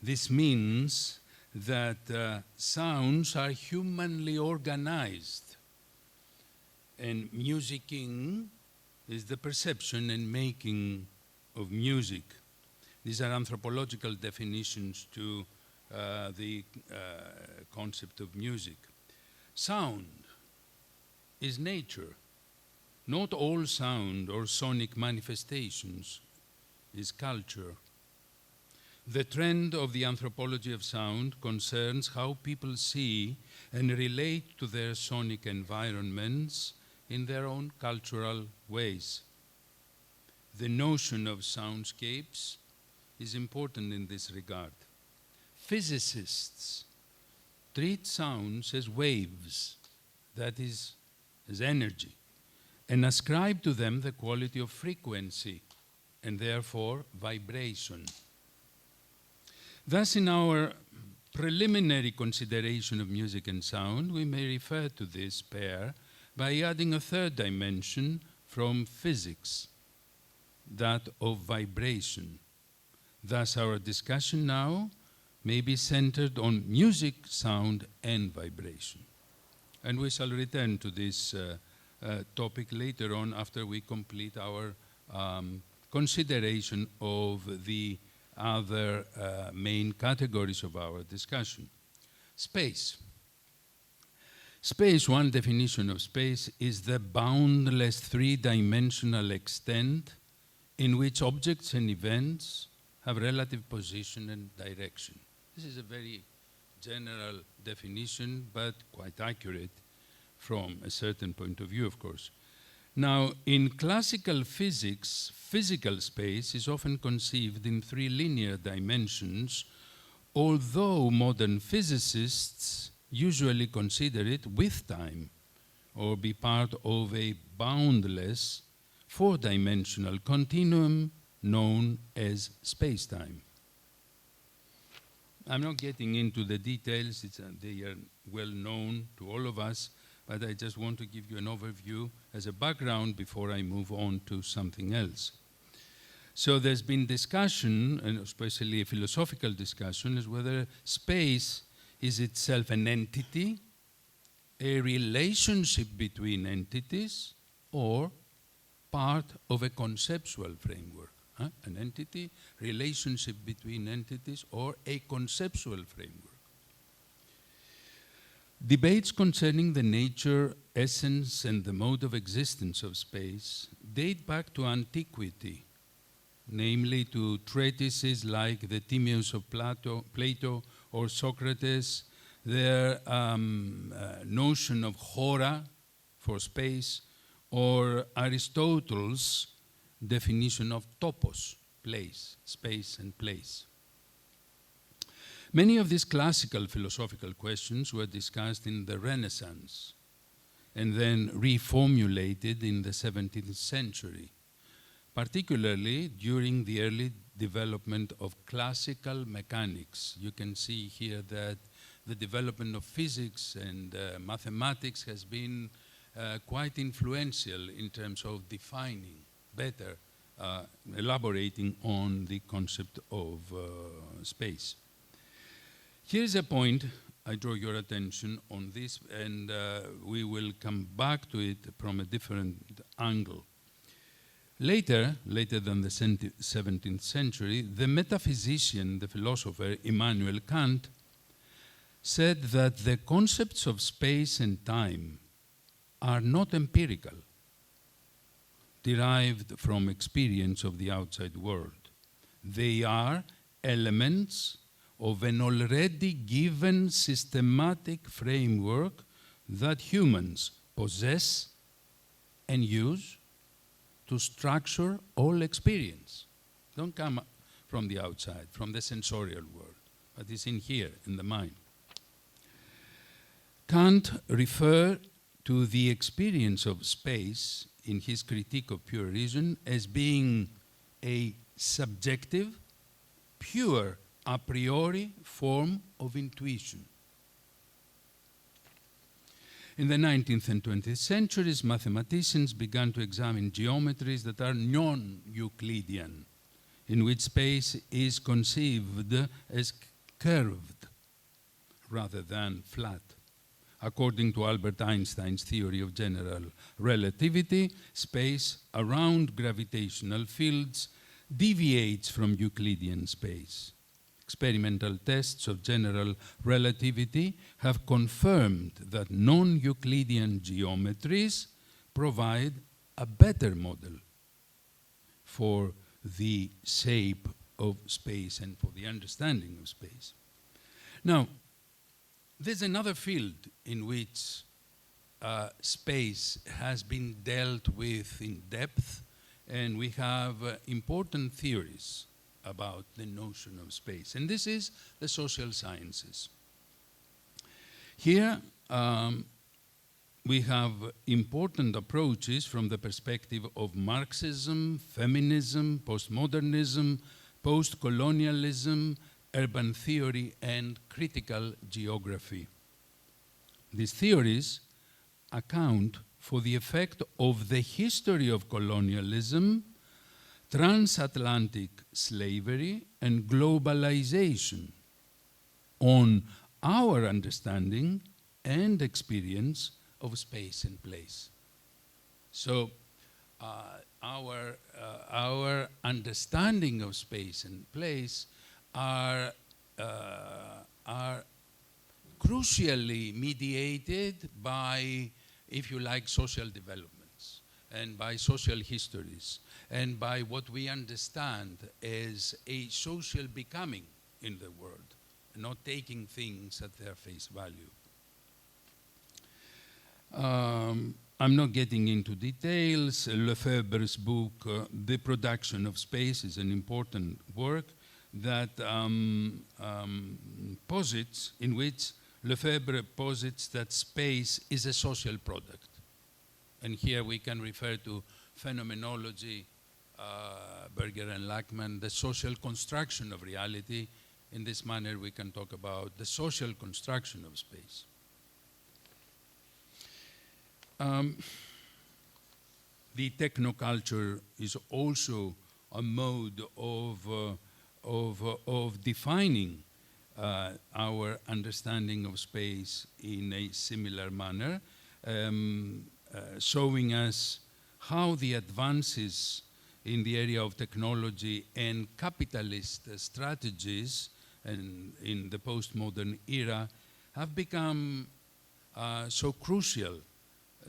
S5: This means that sounds are humanly organized, and musicking is the perception and making of music. These are anthropological definitions to the concept of music. Sound is nature. Not all sound or sonic manifestations is culture. The trend of the anthropology of sound concerns how people see and relate to their sonic environments in their own cultural ways. The notion of soundscapes is important in this regard. Physicists treat sounds as waves, that is, as energy, and ascribe to them the quality of frequency and therefore vibration. Thus, in our preliminary consideration of music and sound, we may refer to this pair by adding a third dimension from physics, that of vibration. Thus, our discussion now may be centered on music, sound, and vibration. And we shall return to this topic later on after we complete our consideration of the other main categories of our discussion. Space. Space, one definition of space, is the boundless three-dimensional extent in which objects and events have relative position and direction. This is a very general definition, but quite accurate from a certain point of view, of course. Now, in classical physics, physical space is often conceived in three linear dimensions, although modern physicists usually consider it with time, or be part of a boundless four-dimensional continuum known as space-time. I'm not getting into the details, they are well known to all of us, but I just want to give you an overview as a background before I move on to something else. So there's been discussion, and especially a philosophical discussion, as whether space is itself an entity, a relationship between entities, or part of a conceptual framework. An entity, relationship between entities, or a conceptual framework. Debates concerning the nature, essence, and the mode of existence of space date back to antiquity, namely to treatises like the Timaeus of Plato or Socrates, their notion of hora for space, or Aristotle's definition of topos, place, space and place. Many of these classical philosophical questions were discussed in the Renaissance and then reformulated in the 17th century. particularly during the early development of classical mechanics. You can see here that the development of physics and mathematics has been quite influential in terms of defining better, elaborating on the concept of space. Here's a point. I draw your attention on this, and we will come back to it from a different angle. Later than the 17th century, the metaphysician, the philosopher Immanuel Kant, said that the concepts of space and time are not empirical, derived from experience of the outside world. They are elements of an already given systematic framework that humans possess and use to structure all experience. Don't come from the outside, from the sensorial world, but it's in here, in the mind. Kant referred to the experience of space in his critique of pure reason as being a subjective, pure, a priori form of intuition. In the 19th and 20th centuries, mathematicians began to examine geometries that are non-Euclidean, in which space is conceived as curved rather than flat. According to Albert Einstein's theory of general relativity, space around gravitational fields deviates from Euclidean space. Experimental tests of general relativity have confirmed that non-Euclidean geometries provide a better model for the shape of space and for the understanding of space. Now, there's another field in which space has been dealt with in depth, and we have important theories about the notion of space, and this is the social sciences. Here we have important approaches from the perspective of Marxism, feminism, postmodernism, post-colonialism, urban theory, and critical geography. These theories account for the effect of the history of colonialism, transatlantic slavery, and globalization on our understanding and experience of space and place. So our understanding of space and place are crucially mediated by, if you like, social developments and by social histories and by what we understand as a social becoming in the world, not taking things at their face value. I'm not getting into details. Lefebvre's book, The Production of Space, is an important work that posits, in which Lefebvre posits that space is a social product. And here we can refer to phenomenology, Berger and Lachman, the social construction of reality. In this manner, we can talk about the social construction of space. The technoculture is also a mode of defining our understanding of space in a similar manner, showing us how the advances in the area of technology and capitalist strategies and in the postmodern era have become so crucial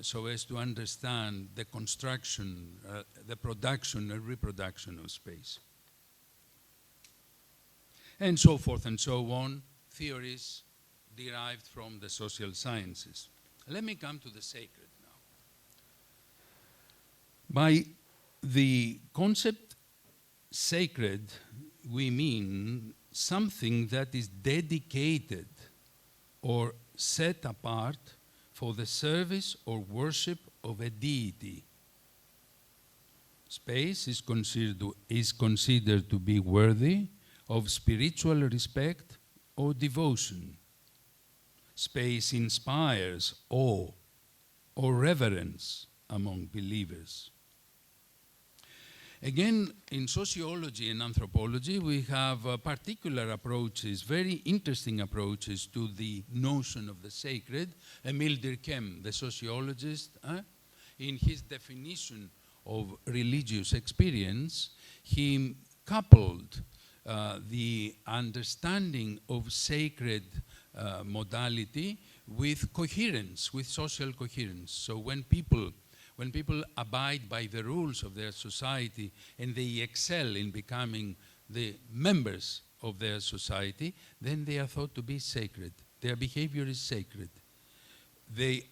S5: so as to understand the construction, the production and reproduction of space. And so forth and so on, theories derived from the social sciences. Let me come to the sacred now. By the concept sacred, we mean something that is dedicated or set apart for the service or worship of a deity. Space is considered to be worthy of spiritual respect or devotion. Space inspires awe or reverence among believers. Again, in sociology and anthropology, we have particular approaches, very interesting approaches to the notion of the sacred. Emile Durkheim, the sociologist, in his definition of religious experience, he coupled the understanding of sacred modality with coherence, with social coherence. So when people abide by the rules of their society and they excel in becoming the members of their society, then they are thought to be sacred. Their behavior is sacred.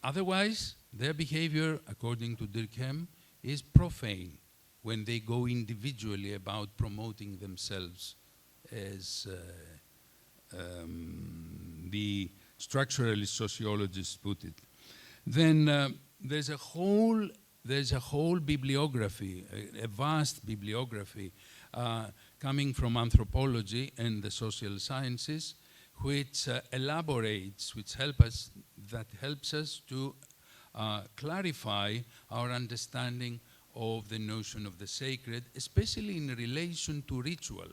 S5: Otherwise, their behavior, according to Durkheim, is profane when they go individually about promoting themselves, as the structuralist sociologists put it. Then there's a whole bibliography, a vast bibliography coming from anthropology and the social sciences, which elaborates, that helps us to clarify our understanding of the notion of the sacred, especially in relation to ritual,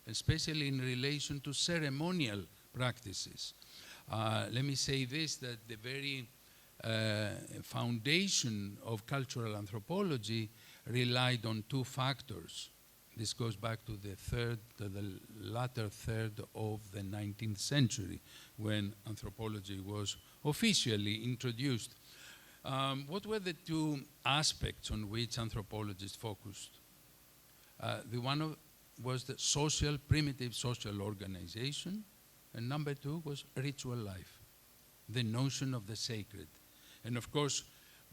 S5: especially in relation to ceremonial practices. Let me say this, that the very foundation of cultural anthropology relied on two factors. This goes back to the latter third of the 19th century, when anthropology was officially introduced. What were the two aspects on which anthropologists focused? The one was the primitive social organization, and number two was ritual life, the notion of the sacred. And of course,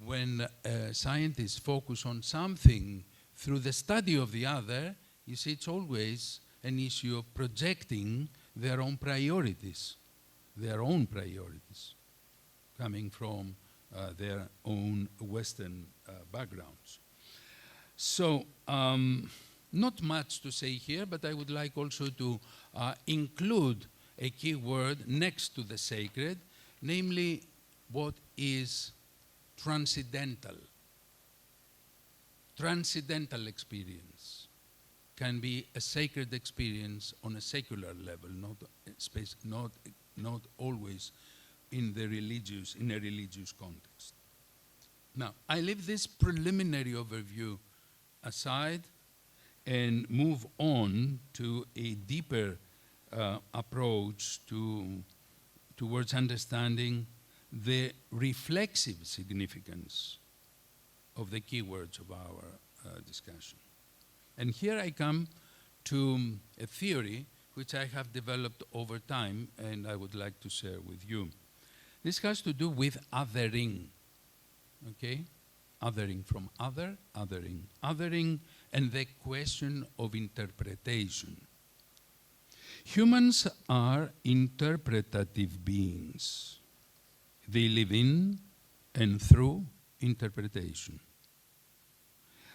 S5: when scientists focus on something through the study of the other, you see it's always an issue of projecting their own priorities coming from their own Western backgrounds. So, not much to say here, but I would like also to include a key word next to the sacred, namely what is transcendental. Transcendental experience can be a sacred experience on a secular level, not always in a religious context. Now, I leave this preliminary overview aside and move on to a deeper approach towards understanding the reflexive significance of the keywords of our discussion. And here I come to a theory which I have developed over time and I would like to share with you. This has to do with othering, okay? Othering from othering, and the question of interpretation. Humans are interpretative beings. They live in and through interpretation.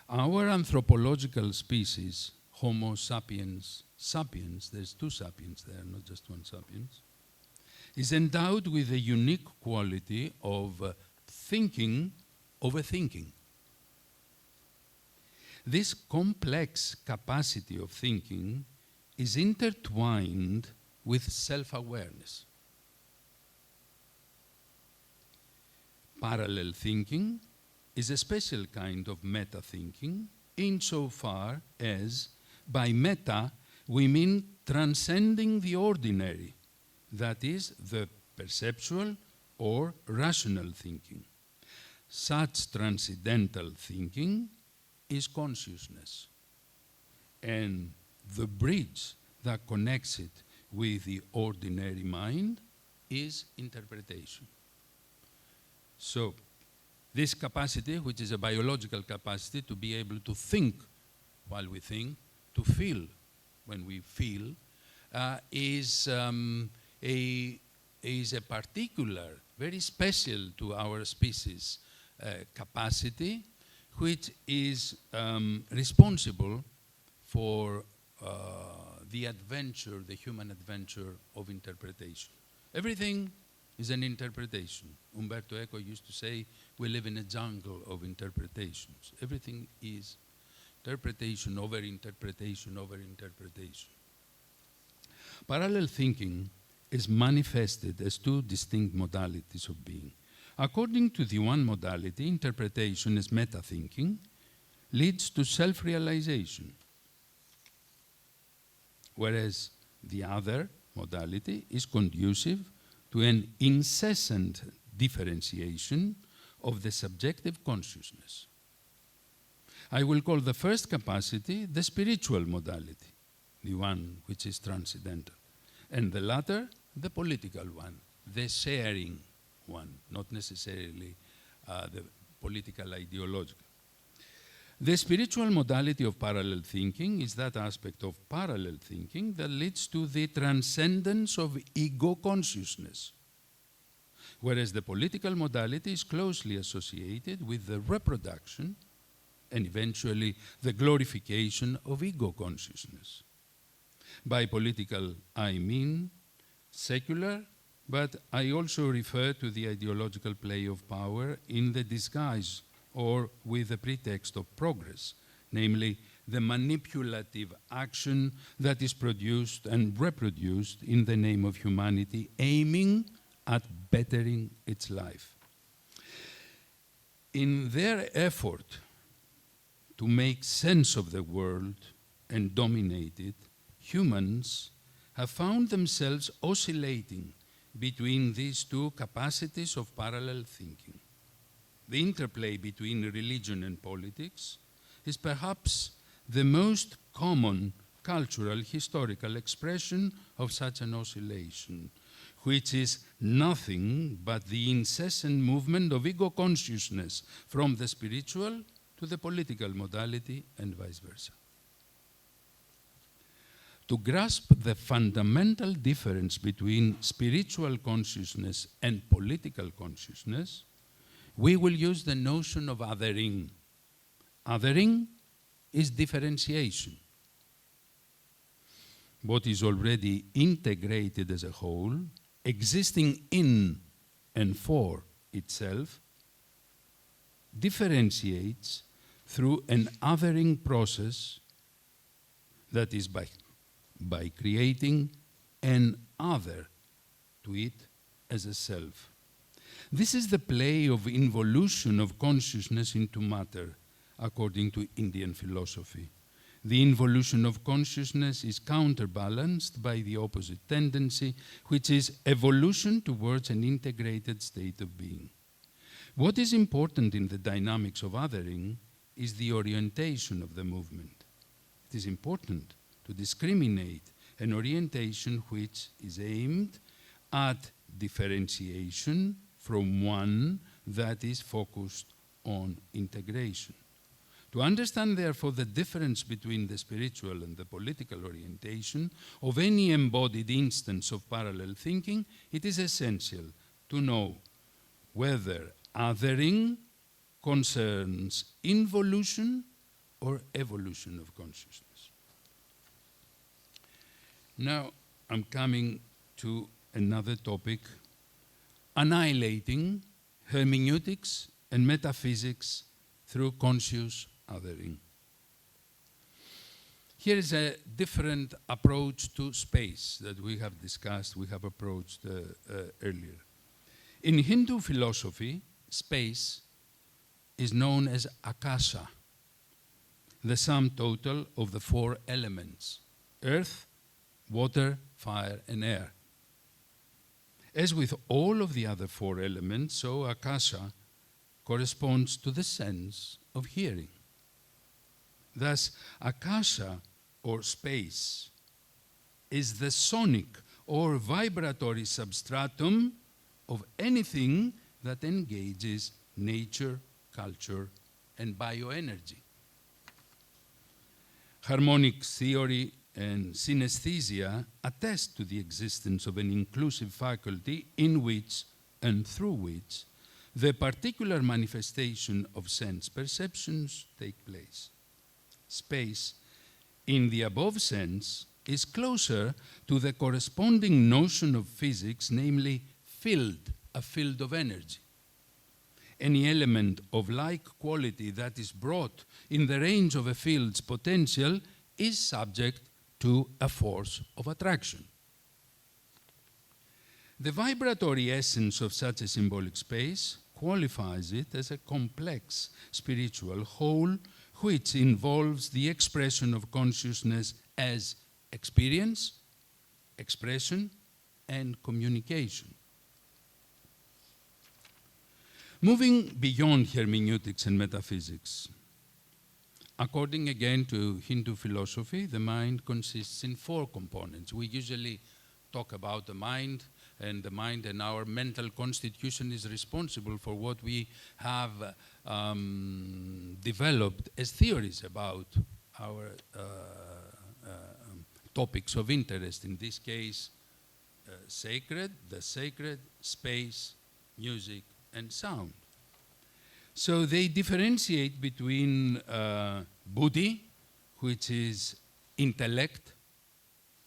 S5: Our anthropological species, Homo sapiens, there's two sapiens there, not just one sapiens, is endowed with a unique quality of overthinking. This complex capacity of thinking is intertwined with self-awareness. Parallel thinking is a special kind of meta-thinking insofar as by meta we mean transcending the ordinary, that is, the perceptual or rational thinking. Such transcendental thinking is consciousness, and the bridge that connects it with the ordinary mind is interpretation. So, this capacity, which is a biological capacity to be able to think while we think, to feel when we feel, is a particular, very special to our species capacity, which is responsible for the adventure, the human adventure of interpretation. Everything is an interpretation. Umberto Eco used to say, we live in a jungle of interpretations. Everything is interpretation over interpretation over interpretation. Parallel thinking is manifested as two distinct modalities of being. According to the one modality, interpretation as meta-thinking leads to self-realization, whereas the other modality is conducive to an incessant differentiation of the subjective consciousness. I will call the first capacity the spiritual modality, the one which is transcendental, and the latter the political one, the sharing one, not necessarily the political ideological. The spiritual modality of parallel thinking is that aspect of parallel thinking that leads to the transcendence of ego consciousness, whereas the political modality is closely associated with the reproduction and eventually the glorification of ego consciousness. By political, I mean secular, but I also refer to the ideological play of power in the disguise or with the pretext of progress, namely the manipulative action that is produced and reproduced in the name of humanity, aiming at bettering its life. In their effort to make sense of the world and dominate it, humans have found themselves oscillating between these two capacities of parallel thinking. The interplay between religion and politics is perhaps the most common cultural historical expression of such an oscillation, which is nothing but the incessant movement of ego consciousness from the spiritual to the political modality and vice versa. To grasp the fundamental difference between spiritual consciousness and political consciousness, we will use the notion of othering. Othering is differentiation. What is already integrated as a whole, existing in and for itself, differentiates through an othering process, that is by creating an other to it as a self. This is the play of involution of consciousness into matter, according to Indian philosophy. The involution of consciousness is counterbalanced by the opposite tendency, which is evolution towards an integrated state of being. What is important in the dynamics of othering is the orientation of the movement. It is important to discriminate an orientation which is aimed at differentiation from one that is focused on integration. To understand, therefore, the difference between the spiritual and the political orientation of any embodied instance of parallel thinking, it is essential to know whether othering concerns involution or evolution of consciousness. Now, I'm coming to another topic, annihilating hermeneutics and metaphysics through conscious othering. Here is a different approach to space that we have discussed, we have approached earlier. In Hindu philosophy, space is known as akasha, the sum total of the four elements: earth, water, fire, and air. As with all of the other four elements, so akasha corresponds to the sense of hearing. Thus, akasha, or space, is the sonic or vibratory substratum of anything that engages nature, culture, and bioenergy. Harmonic theory and synesthesia attest to the existence of an inclusive faculty in which and through which the particular manifestation of sense perceptions take place. Space, in the above sense, is closer to the corresponding notion of physics, namely field, a field of energy. Any element of like quality that is brought in the range of a field's potential is subject to a force of attraction. The vibratory essence of such a symbolic space qualifies it as a complex spiritual whole which involves the expression of consciousness as experience, expression, and communication. Moving beyond hermeneutics and metaphysics, according again to Hindu philosophy, the mind consists in 4 components. We usually talk about the mind and our mental constitution is responsible for what we have developed as theories about our topics of interest. In this case, the sacred, space, music, and sound. So they differentiate between buddhi, which is intellect,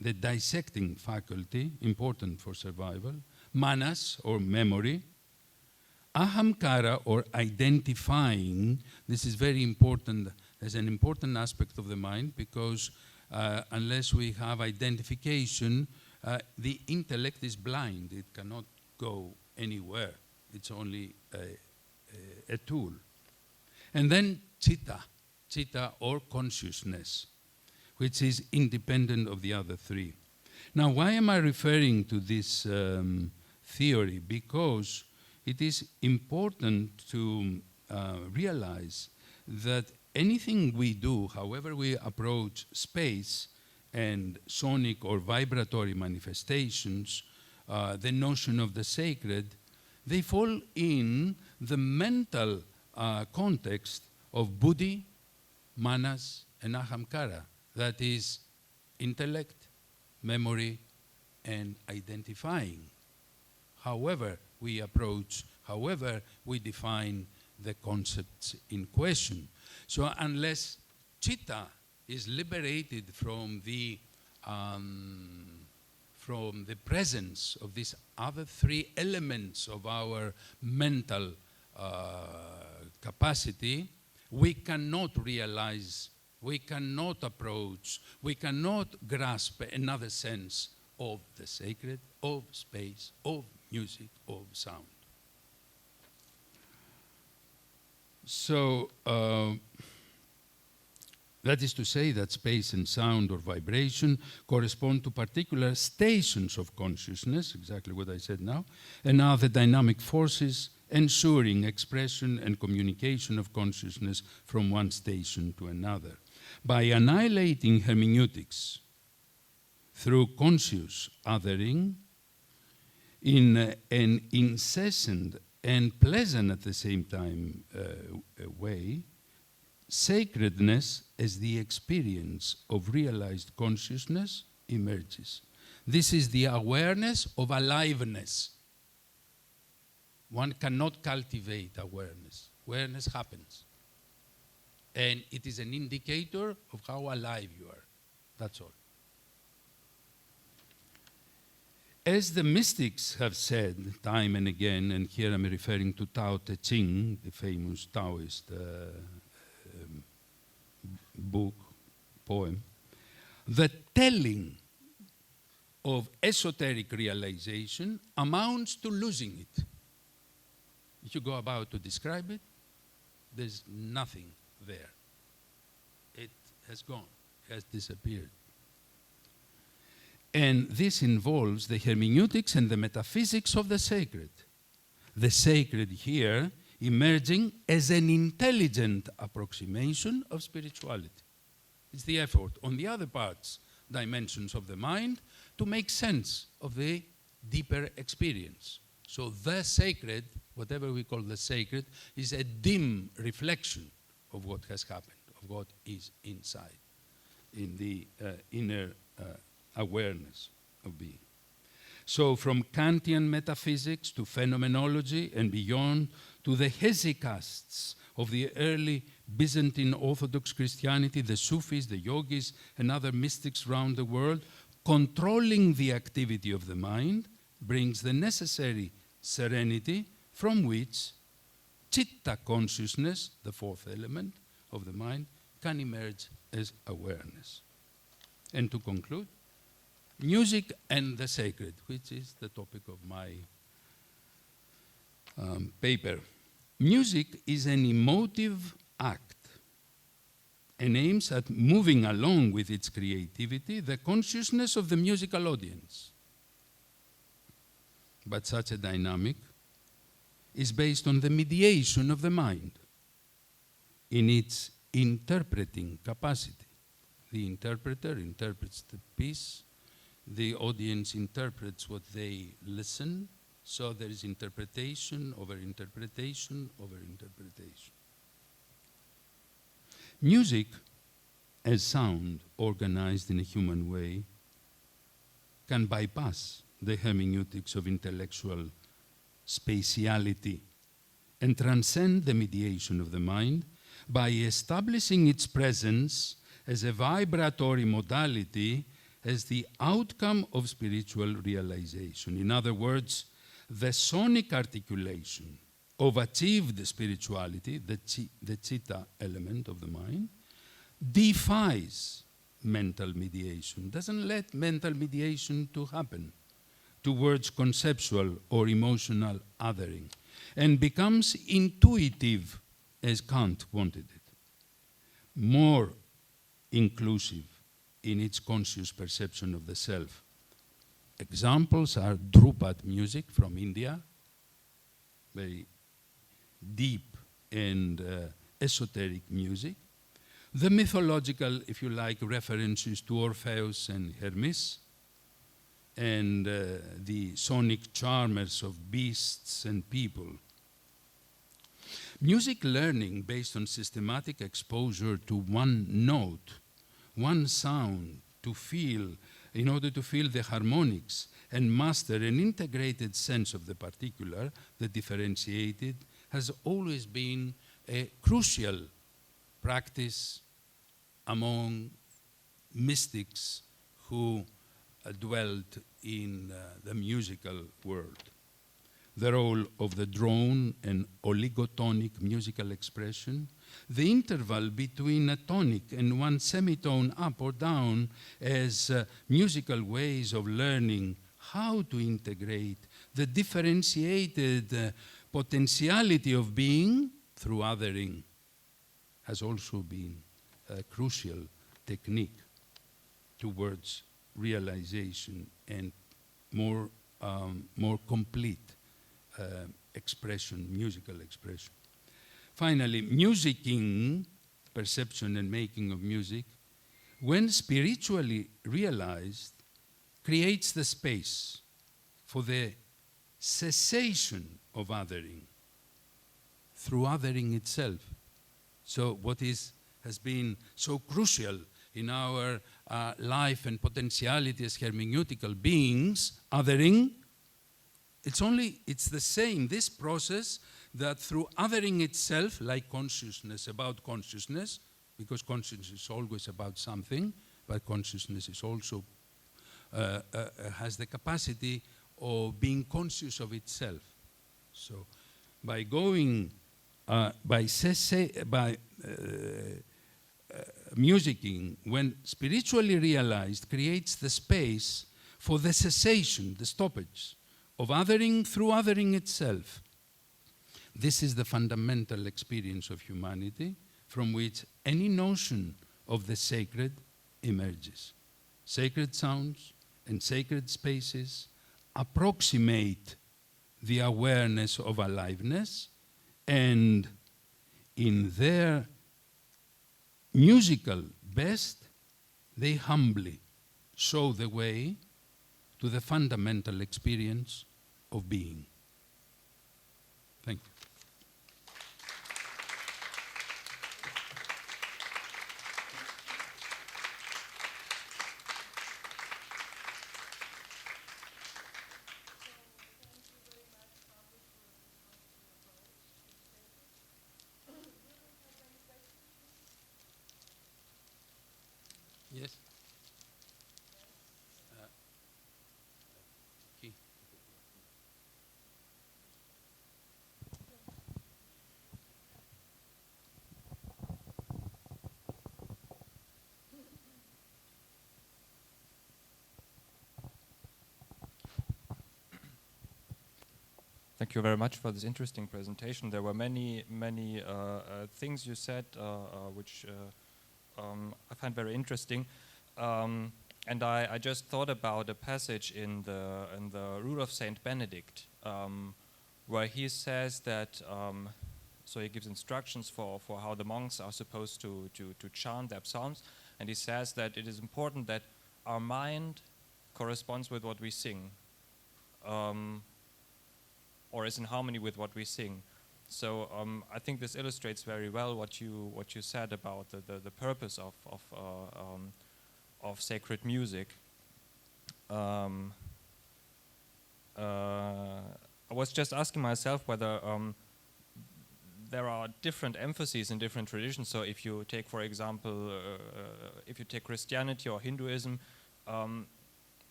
S5: the dissecting faculty, important for survival, manas, or memory, ahamkara, or identifying. This is very important, as an important aspect of the mind, because unless we have identification, the intellect is blind. It cannot go anywhere. It's only a tool. And then chitta or consciousness, which is independent of the other 3. Now, why am I referring to this theory? Because it is important to realize that anything we do, however we approach space and sonic or vibratory manifestations, the notion of the sacred, they fall in the mental context of buddhi, manas, and ahamkara. That is intellect, memory, and identifying. However we approach, however we define the concepts in question. So unless chitta is liberated from the presence of these other 3 elements of our mental capacity, we cannot realize, we cannot approach, we cannot grasp another sense of the sacred, of space, of music, of sound. So that is to say that space and sound or vibration correspond to particular stations of consciousness, exactly what I said now, and are the dynamic forces ensuring expression and communication of consciousness from one station to another. By annihilating hermeneutics through conscious othering in an incessant and pleasant at the same time way, sacredness as the experience of realized consciousness emerges. This is the awareness of aliveness. One cannot cultivate awareness. Awareness happens. And it is an indicator of how alive you are. That's all. As the mystics have said time and again, and here I'm referring to Tao Te Ching, the famous Taoist book, poem, the telling of esoteric realization amounts to losing it. If you go about to describe it, there's nothing there. It has gone, it has disappeared. And this involves the hermeneutics and the metaphysics of the sacred. The sacred here emerging as an intelligent approximation of spirituality. It's the effort on the other parts, dimensions of the mind, to make sense of the deeper experience. So the sacred, whatever we call the sacred, is a dim reflection of what has happened, of what is inside, in the inner awareness of being. So from Kantian metaphysics to phenomenology and beyond, to the hesychasts of the early Byzantine Orthodox Christianity, the Sufis, the yogis, and other mystics around the world, controlling the activity of the mind brings the necessary serenity from which chitta consciousness, the fourth element of the mind, can emerge as awareness. And to conclude, music and the sacred, which is the topic of my paper. Music is an emotive act and aims at moving along with its creativity the consciousness of the musical audience. But such a dynamic is based on the mediation of the mind in its interpreting capacity. The interpreter interprets the piece, the audience interprets what they listen, so there is interpretation over interpretation over interpretation. Music, as sound organized in a human way, can bypass the hermeneutics of intellectual spatiality and transcend the mediation of the mind by establishing its presence as a vibratory modality as the outcome of spiritual realization. In other words, the sonic articulation of achieved spirituality, the chitta element of the mind, defies mental mediation, doesn't let mental mediation to happen towards conceptual or emotional othering, and becomes intuitive as Kant wanted it, more inclusive in its conscious perception of the self. Examples are Dhrupad music from India, very deep and esoteric music, the mythological, if you like, references to Orpheus and Hermes, and the sonic charmers of beasts and people. Music learning based on systematic exposure to one note, one sound, to feel, in order to feel the harmonics and master an integrated sense of the particular, the differentiated, has always been a crucial practice among mystics who dwelt in the musical world. The role of the drone and oligotonic musical expression, the interval between a tonic and one semitone up or down as musical ways of learning how to integrate the differentiated potentiality of being through othering, has also been a crucial technique towards realization and more complete expression, musical expression. Finally, musicking, perception and making of music, when spiritually realized, creates the space for the cessation of othering through othering itself. So what has been so crucial in our life and potentiality as hermeneutical beings, othering, it's the same, this process that through othering itself, like consciousness about consciousness, because consciousness is always about something, but consciousness is also has the capacity of being conscious of itself. So by going, musicking, when spiritually realized, creates the space for the cessation, the stoppage of othering through othering itself. This is the fundamental experience of humanity from which any notion of the sacred emerges. Sacred sounds and sacred spaces approximate the awareness of aliveness, and in their musical best, they humbly show the way to the fundamental experience of being. Thank you.
S6: Thank you very much for this interesting presentation. There were many things you said which I find very interesting. And I just thought about a passage in the Rule of Saint Benedict, where he says that, so he gives instructions for how the monks are supposed to chant their psalms, and he says that it is important that our mind corresponds with what we sing, or is in harmony with what we sing. So I think this illustrates very well what you said about the purpose of sacred music. I was just asking myself whether there are different emphases in different traditions. So if you take, for example, if you take Christianity or Hinduism,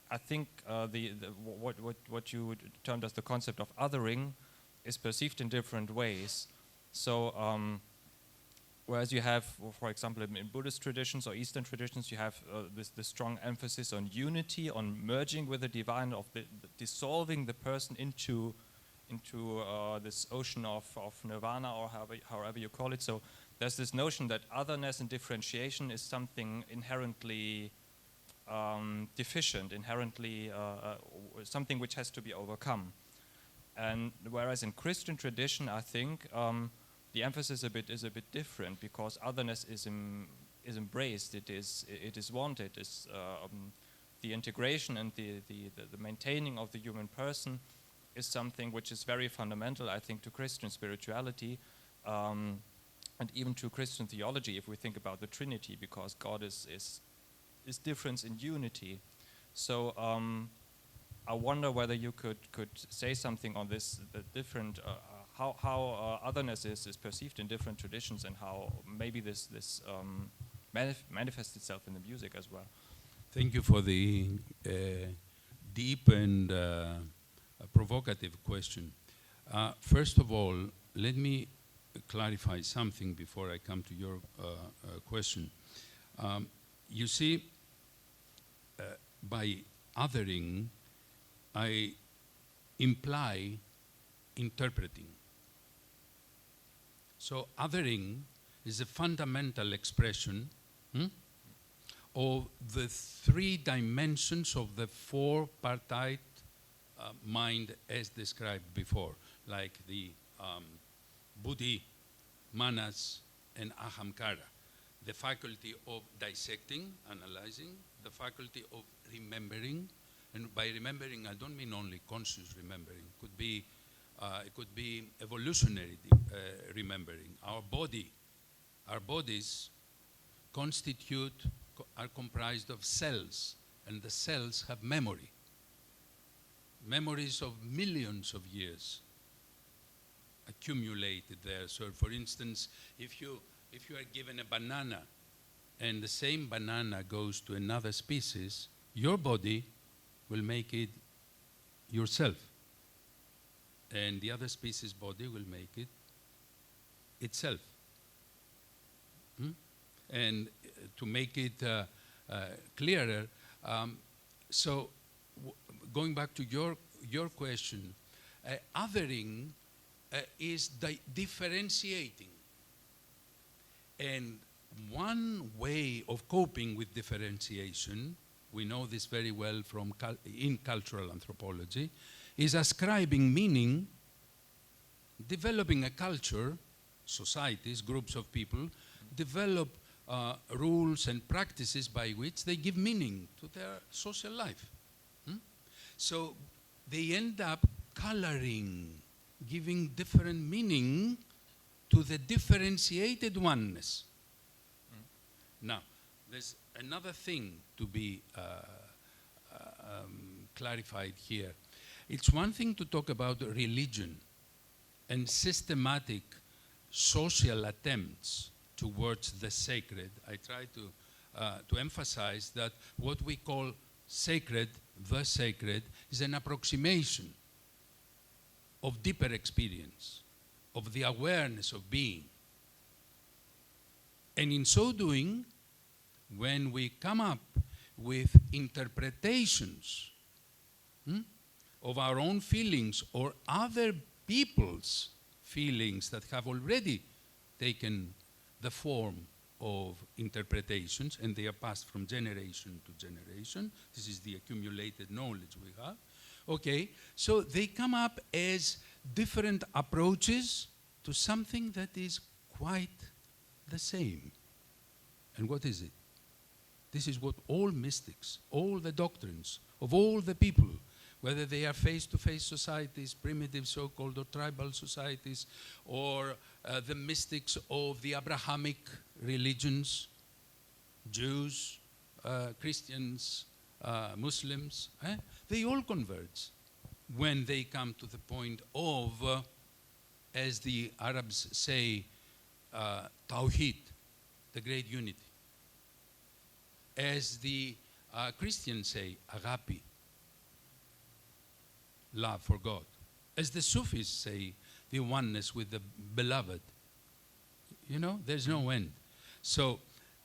S6: I think what you termed as the concept of othering is perceived in different ways. So whereas you have, for example, in Buddhist traditions or Eastern traditions, you have this strong emphasis on unity, on merging with the divine, of dissolving the person into this ocean of nirvana, or however you call it. So there's this notion that otherness and differentiation is something inherently deficient, inherently something which has to be overcome. And whereas in Christian tradition, I think the emphasis is a bit different, because otherness is embraced, it is wanted, is the integration and the maintaining of the human person is something which is very fundamental, I think, to Christian spirituality, and even to Christian theology, if we think about the Trinity, because God is difference in unity. So I wonder whether you could say something on this, the different, how otherness is perceived in different traditions, and how maybe this manifests itself in the music as well.
S5: Thank you for the deep and provocative question. First of all, let me clarify something before I come to your question. You see, by othering, I imply interpreting. So othering is a fundamental expression of the three dimensions of the four-partite mind as described before, like the buddhi, manas, and ahamkara. The faculty of dissecting, analyzing, the faculty of remembering, and by remembering I don't mean only conscious remembering. It could be evolutionary remembering. Our bodies are comprised of cells, and the cells have memories of millions of years accumulated there. So for instance, if you are given a banana and the same banana goes to another species, your body will make it yourself, and the other species' body will make it itself. And to make it clearer, so going back to your question, othering is differentiating. And one way of coping with differentiation, we know this very well from in cultural anthropology, is ascribing meaning, developing a culture, societies, groups of people, develop rules and practices by which they give meaning to their social life. So they end up coloring, giving different meaning to the differentiated oneness. Now, there's another thing to be clarified here. It's one thing to talk about religion and systematic social attempts towards the sacred. I try to emphasize that what we call sacred, the sacred, is an approximation of deeper experience, of the awareness of being. And in so doing, when we come up with interpretations of our own feelings or other people's feelings that have already taken the form of interpretations, and they are passed from generation to generation. This is the accumulated knowledge we have. Okay, so they come up as different approaches to something that is quite the same. And what is it? This is what all mystics, all the doctrines of all the people, whether they are face-to-face societies, primitive so-called or tribal societies, or the mystics of the Abrahamic religions, Jews, Christians, Muslims, they all converge when they come to the point of, as the Arabs say, Tawheed, the great unity. As the Christians say, Agapi, love for God. As the Sufis say, the oneness with the beloved. You know, there's no end. So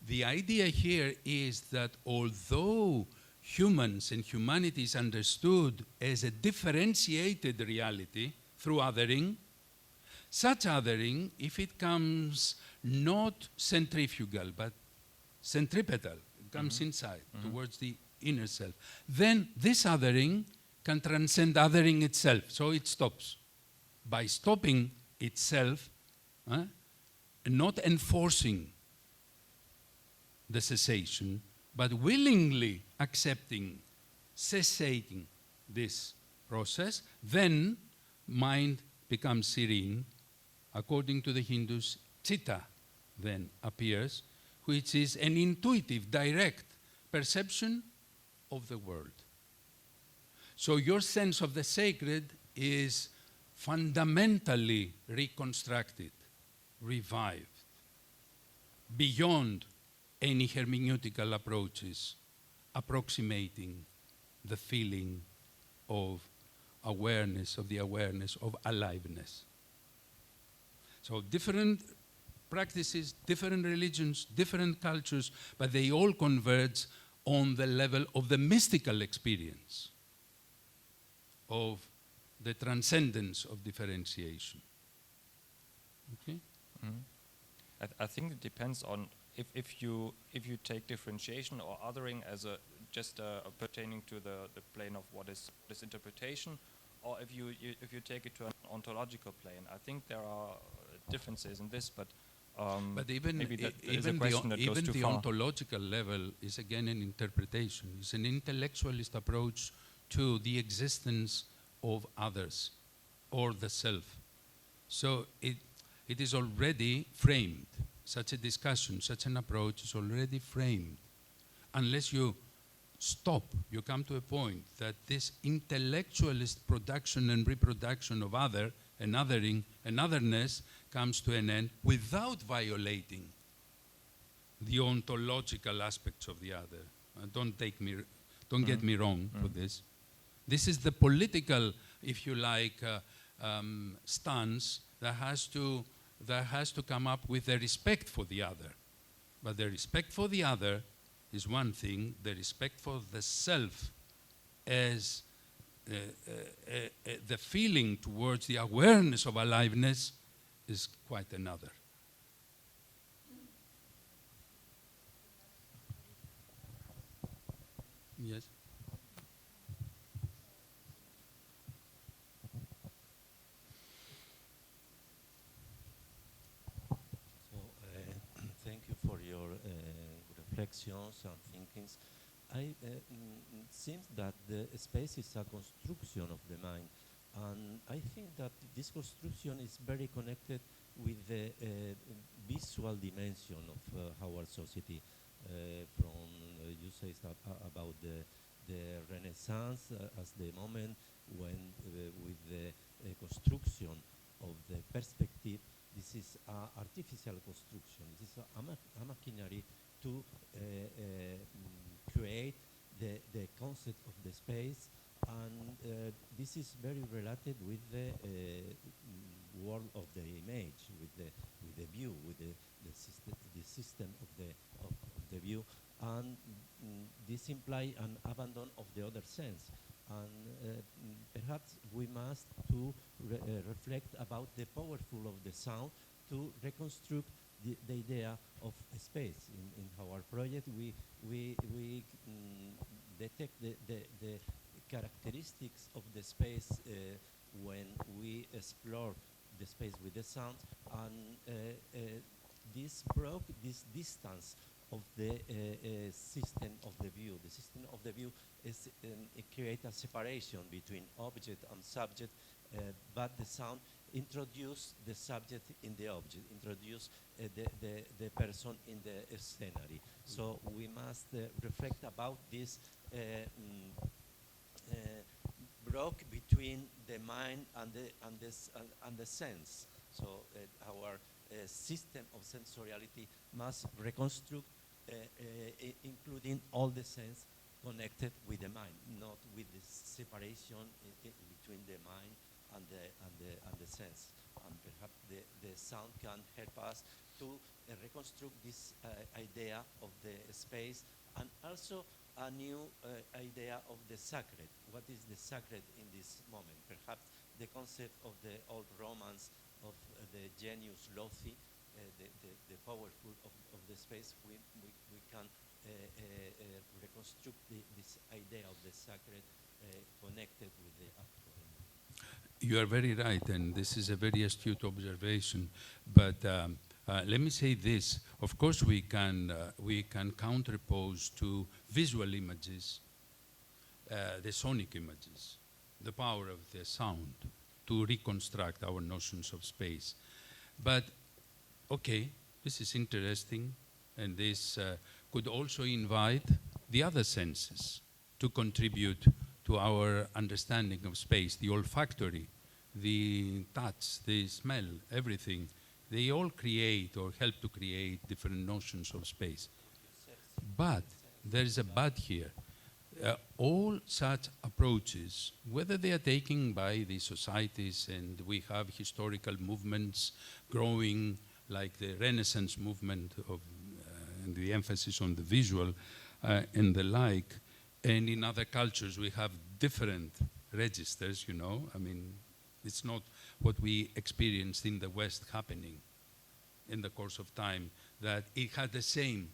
S5: the idea here is that although humans and humanity is understood as a differentiated reality through othering, such othering, if it comes not centrifugal but centripetal, it comes inside towards the inner self, then this othering can transcend othering itself, so it stops. By stopping itself, not enforcing the cessation, but willingly accepting, cessating this process, then mind becomes serene. According to the Hindus, chitta then appears, which is an intuitive, direct perception of the world. So your sense of the sacred is fundamentally reconstructed, revived, beyond any hermeneutical approaches, approximating the feeling of awareness, of the awareness of aliveness. So different practices, different religions, different cultures, but they all converge on the level of the mystical experience of the transcendence of differentiation. Okay?
S6: I think it depends on if you take differentiation or othering as a just pertaining to the plane of what is this interpretation, or if you take it to an ontological plane. I think there are differences in this, but
S5: even
S6: maybe that is
S5: even
S6: a question that goes too
S5: the
S6: far.
S5: ontological level is again an interpretation. It's an intellectualist approach to the existence of others or the self. So it is already framed. Such a discussion, such an approach is already framed. Unless you stop, you come to a point that this intellectualist production and reproduction of other and othering and otherness comes to an end without violating the ontological aspects of the other. Don't get me wrong for this. This is the political, if you like, stance that has to come up with the respect for the other. But the respect for the other is one thing. The respect for the self as the feeling towards the awareness of aliveness is quite another. Yes?
S7: Thank you for your reflections and thinkings. It seems that the space is a construction of the mind, and I think that this construction is very connected with the visual dimension of our society. From you say about the Renaissance as the moment when, with the construction of the perspective, this is an artificial construction. This is a machinery to create the concept of the space, and this is very related with the world of the image, with the view, with the system of the view, and this implies an abandon of the other sense. and perhaps we must to reflect about the powerful of the sound to reconstruct the idea of space. In our project, we detect the characteristics of the space when we explore the space with the sound, and this broke this distance of the system of the view. The system of the view is it creates a separation between object and subject, but the sound introduce the subject in the object, introduce the person in the scenery. So we must reflect about this broke between the mind and the sense. So our system of sensoriality must reconstruct, including all the sense connected with the mind, not with the separation between the mind and the sense. And perhaps the sound can help us to reconstruct this idea of the space, and also a new idea of the sacred. What is the sacred in this moment? Perhaps the concept of the old Romans of the genius loci, the powerful of the space. We can reconstruct this idea of the sacred connected with the actual.
S5: You are very right, and this is a very astute observation. But let me say this: of course, we can counterpose to visual images the sonic images, the power of the sound to reconstruct our notions of space. But okay, this is interesting, and this could also invite the other senses to contribute to our understanding of space, the olfactory, the touch, the smell, everything. They all create or help to create different notions of space. But there is a but here. All such approaches, whether they are taken by the societies, and we have historical movements growing like the Renaissance movement of, and the emphasis on the visual and the like, and in other cultures we have different registers, you know. I mean, it's not what we experienced in the West happening in the course of time, that it had the same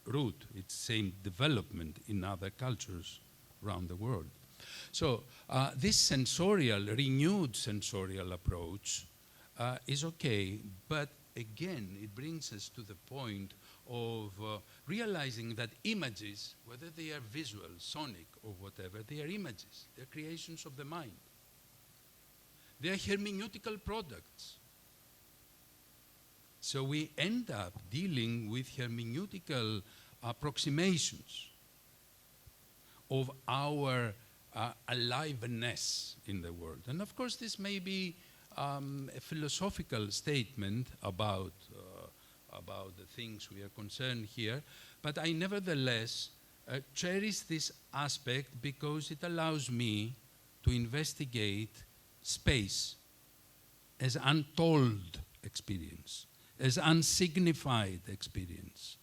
S5: root, its same development in other cultures around the world. So this sensorial, renewed sensorial approach is okay, but again, it brings us to the point of realizing that images, whether they are visual, sonic, or whatever, they are images. They're creations of the mind. They are hermeneutical products. So we end up dealing with hermeneutical approximations of our aliveness in the world. And of course, this may be a philosophical statement about the things we are concerned here, but I nevertheless cherish this aspect because it allows me to investigate space as untold experience, as unsignified experience.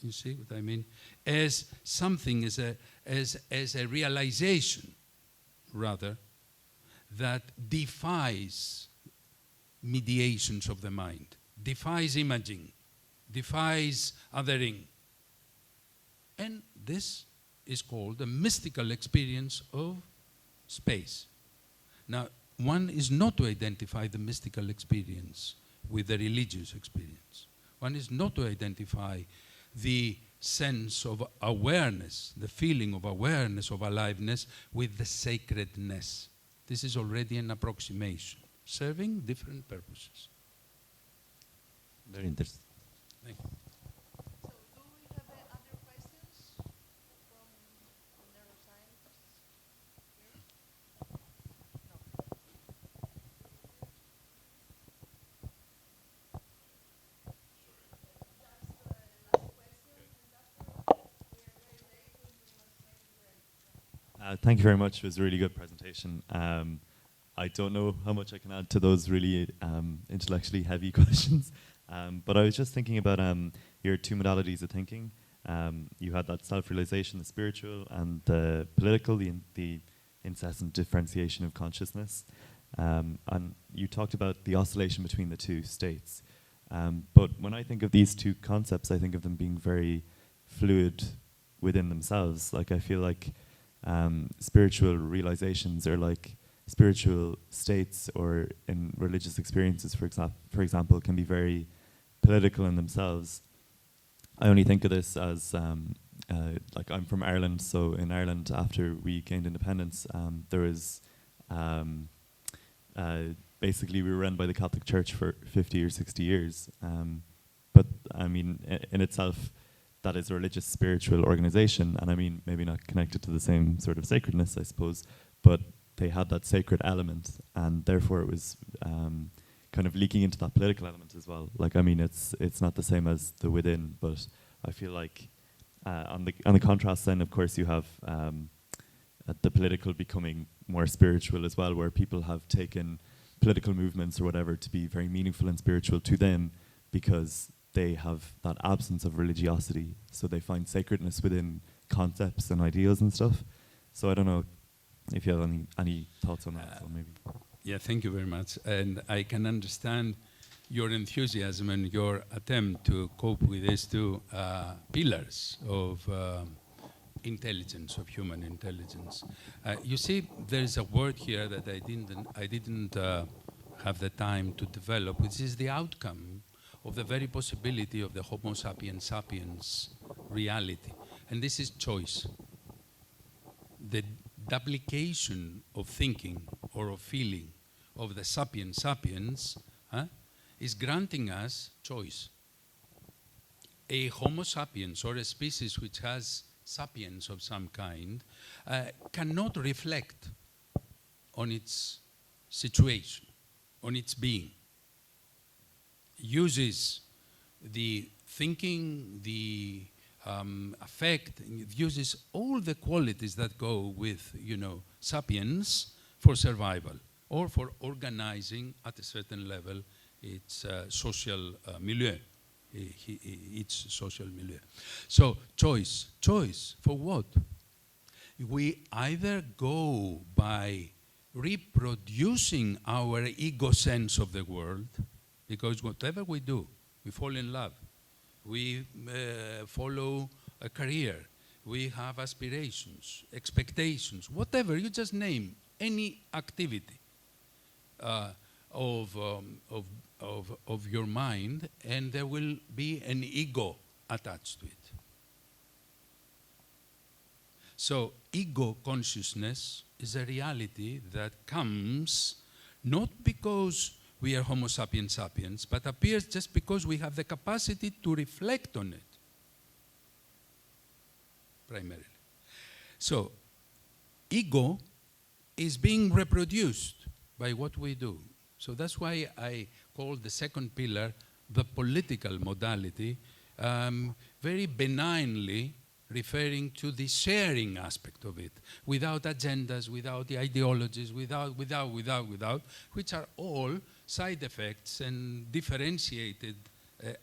S5: You see what I mean? As something, as a realization, rather, that defies mediations of the mind, defies imaging, defies othering. And this is called a mystical experience of space. Now, one is not to identify the mystical experience with the religious experience. One is not to identify the sense of awareness, the feeling of awareness, of aliveness, with the sacredness. This is already an approximation, serving different purposes.
S4: Very interesting.
S5: Thank you.
S1: So, do we have other questions from neuroscientists here? No.
S8: Thank you very much. It was a really good presentation. I don't know how much I can add to those really intellectually heavy questions, but I was just thinking about your two modalities of thinking, You had that self-realization, the spiritual, and the political, the incessant differentiation of consciousness. And you talked about the oscillation between the two states. But when I think of these two concepts, I think of them being very fluid within themselves. Like I feel like spiritual realizations are like spiritual states, or in religious experiences, for example, can be very political in themselves. I only think of this as like I'm from Ireland, so in Ireland after we gained independence, there was basically we were run by the Catholic Church for 50 or 60 years. But I mean, in itself, that is a religious spiritual organization, and I mean, maybe not connected to the same sort of sacredness, I suppose, but they had that sacred element, and therefore it was kind of leaking into that political element as well. Like, I mean, it's not the same as the within, but I feel like on the contrast then, of course, you have the political becoming more spiritual as well, where people have taken political movements or whatever to be very meaningful and spiritual to them because they have that absence of religiosity, so they find sacredness within concepts and ideals and stuff. So I don't know if you have any thoughts on that, so maybe.
S5: Yeah, thank you very much. And I can understand your enthusiasm and your attempt to cope with these two pillars of intelligence, of human intelligence. You see, there is a word here that I didn't have the time to develop, which is the outcome of the very possibility of the Homo sapiens sapiens reality. And this is choice. The duplication of thinking or of feeling of the sapiens sapiens is granting us choice. A Homo sapiens, or a species which has sapiens of some kind, cannot reflect on its situation, on its being. Uses the thinking, the affect, it uses all the qualities that go with, sapiens for survival or for organizing at a certain level its social milieu. Its social milieu. So choice for what? We either go by reproducing our ego sense of the world, because whatever we do, we fall in love, we follow a career, we have aspirations, expectations, whatever, you just name any activity of your mind, and there will be an ego attached to it. So ego consciousness is a reality that comes not because we are Homo sapiens sapiens, but appears just because we have the capacity to reflect on it, primarily. So ego is being reproduced by what we do. So that's why I call the second pillar the political modality, very benignly referring to the sharing aspect of it, without agendas, without the ideologies, without, which are all side effects and differentiated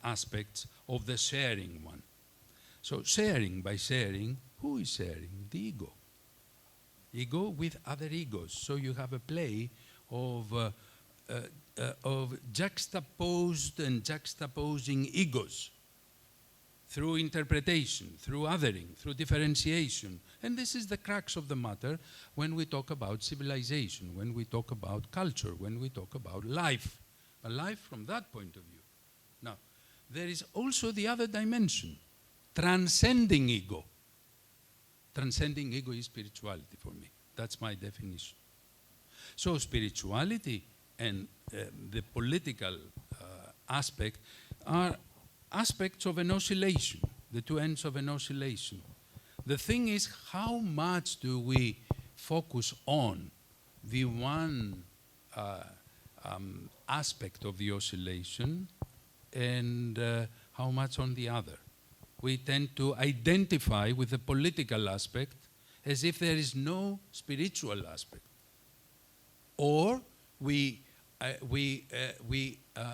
S5: aspects of the sharing one. So sharing, by sharing, who is sharing? The ego. Ego with other egos. So you have a play of juxtaposed and juxtaposing egos through interpretation, through othering, through differentiation. And this is the crux of the matter when we talk about civilization, when we talk about culture, when we talk about life. A life from that point of view. Now, there is also the other dimension, transcending ego. Transcending ego is spirituality for me. That's my definition. So spirituality and the political aspect are aspects of an oscillation, the two ends of an oscillation. The thing is, how much do we focus on the one aspect of the oscillation and how much on the other? We tend to identify with the political aspect as if there is no spiritual aspect. Or we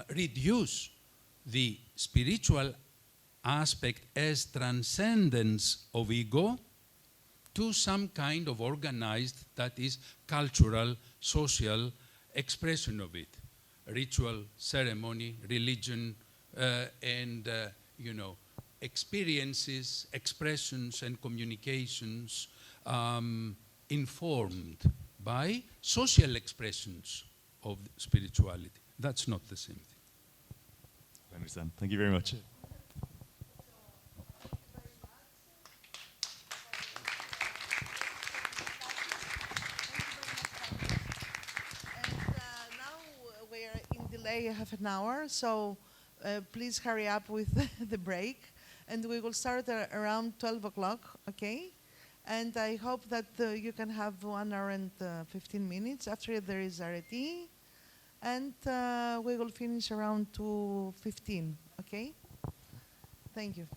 S5: reduce the spiritual aspect as transcendence of ego to some kind of organized, that is, cultural, social expression of it. Ritual, ceremony, religion, and experiences, expressions, and communications informed by social expressions of spirituality. That's not the same thing.
S8: I understand. Thank you very much.
S1: Now we're in delay half an hour, so please hurry up with the break. And we will start around 12 o'clock, okay? And I hope that you can have 1 hour and 15 minutes. After there is RT. And we will finish around 2:15, okay? Thank you.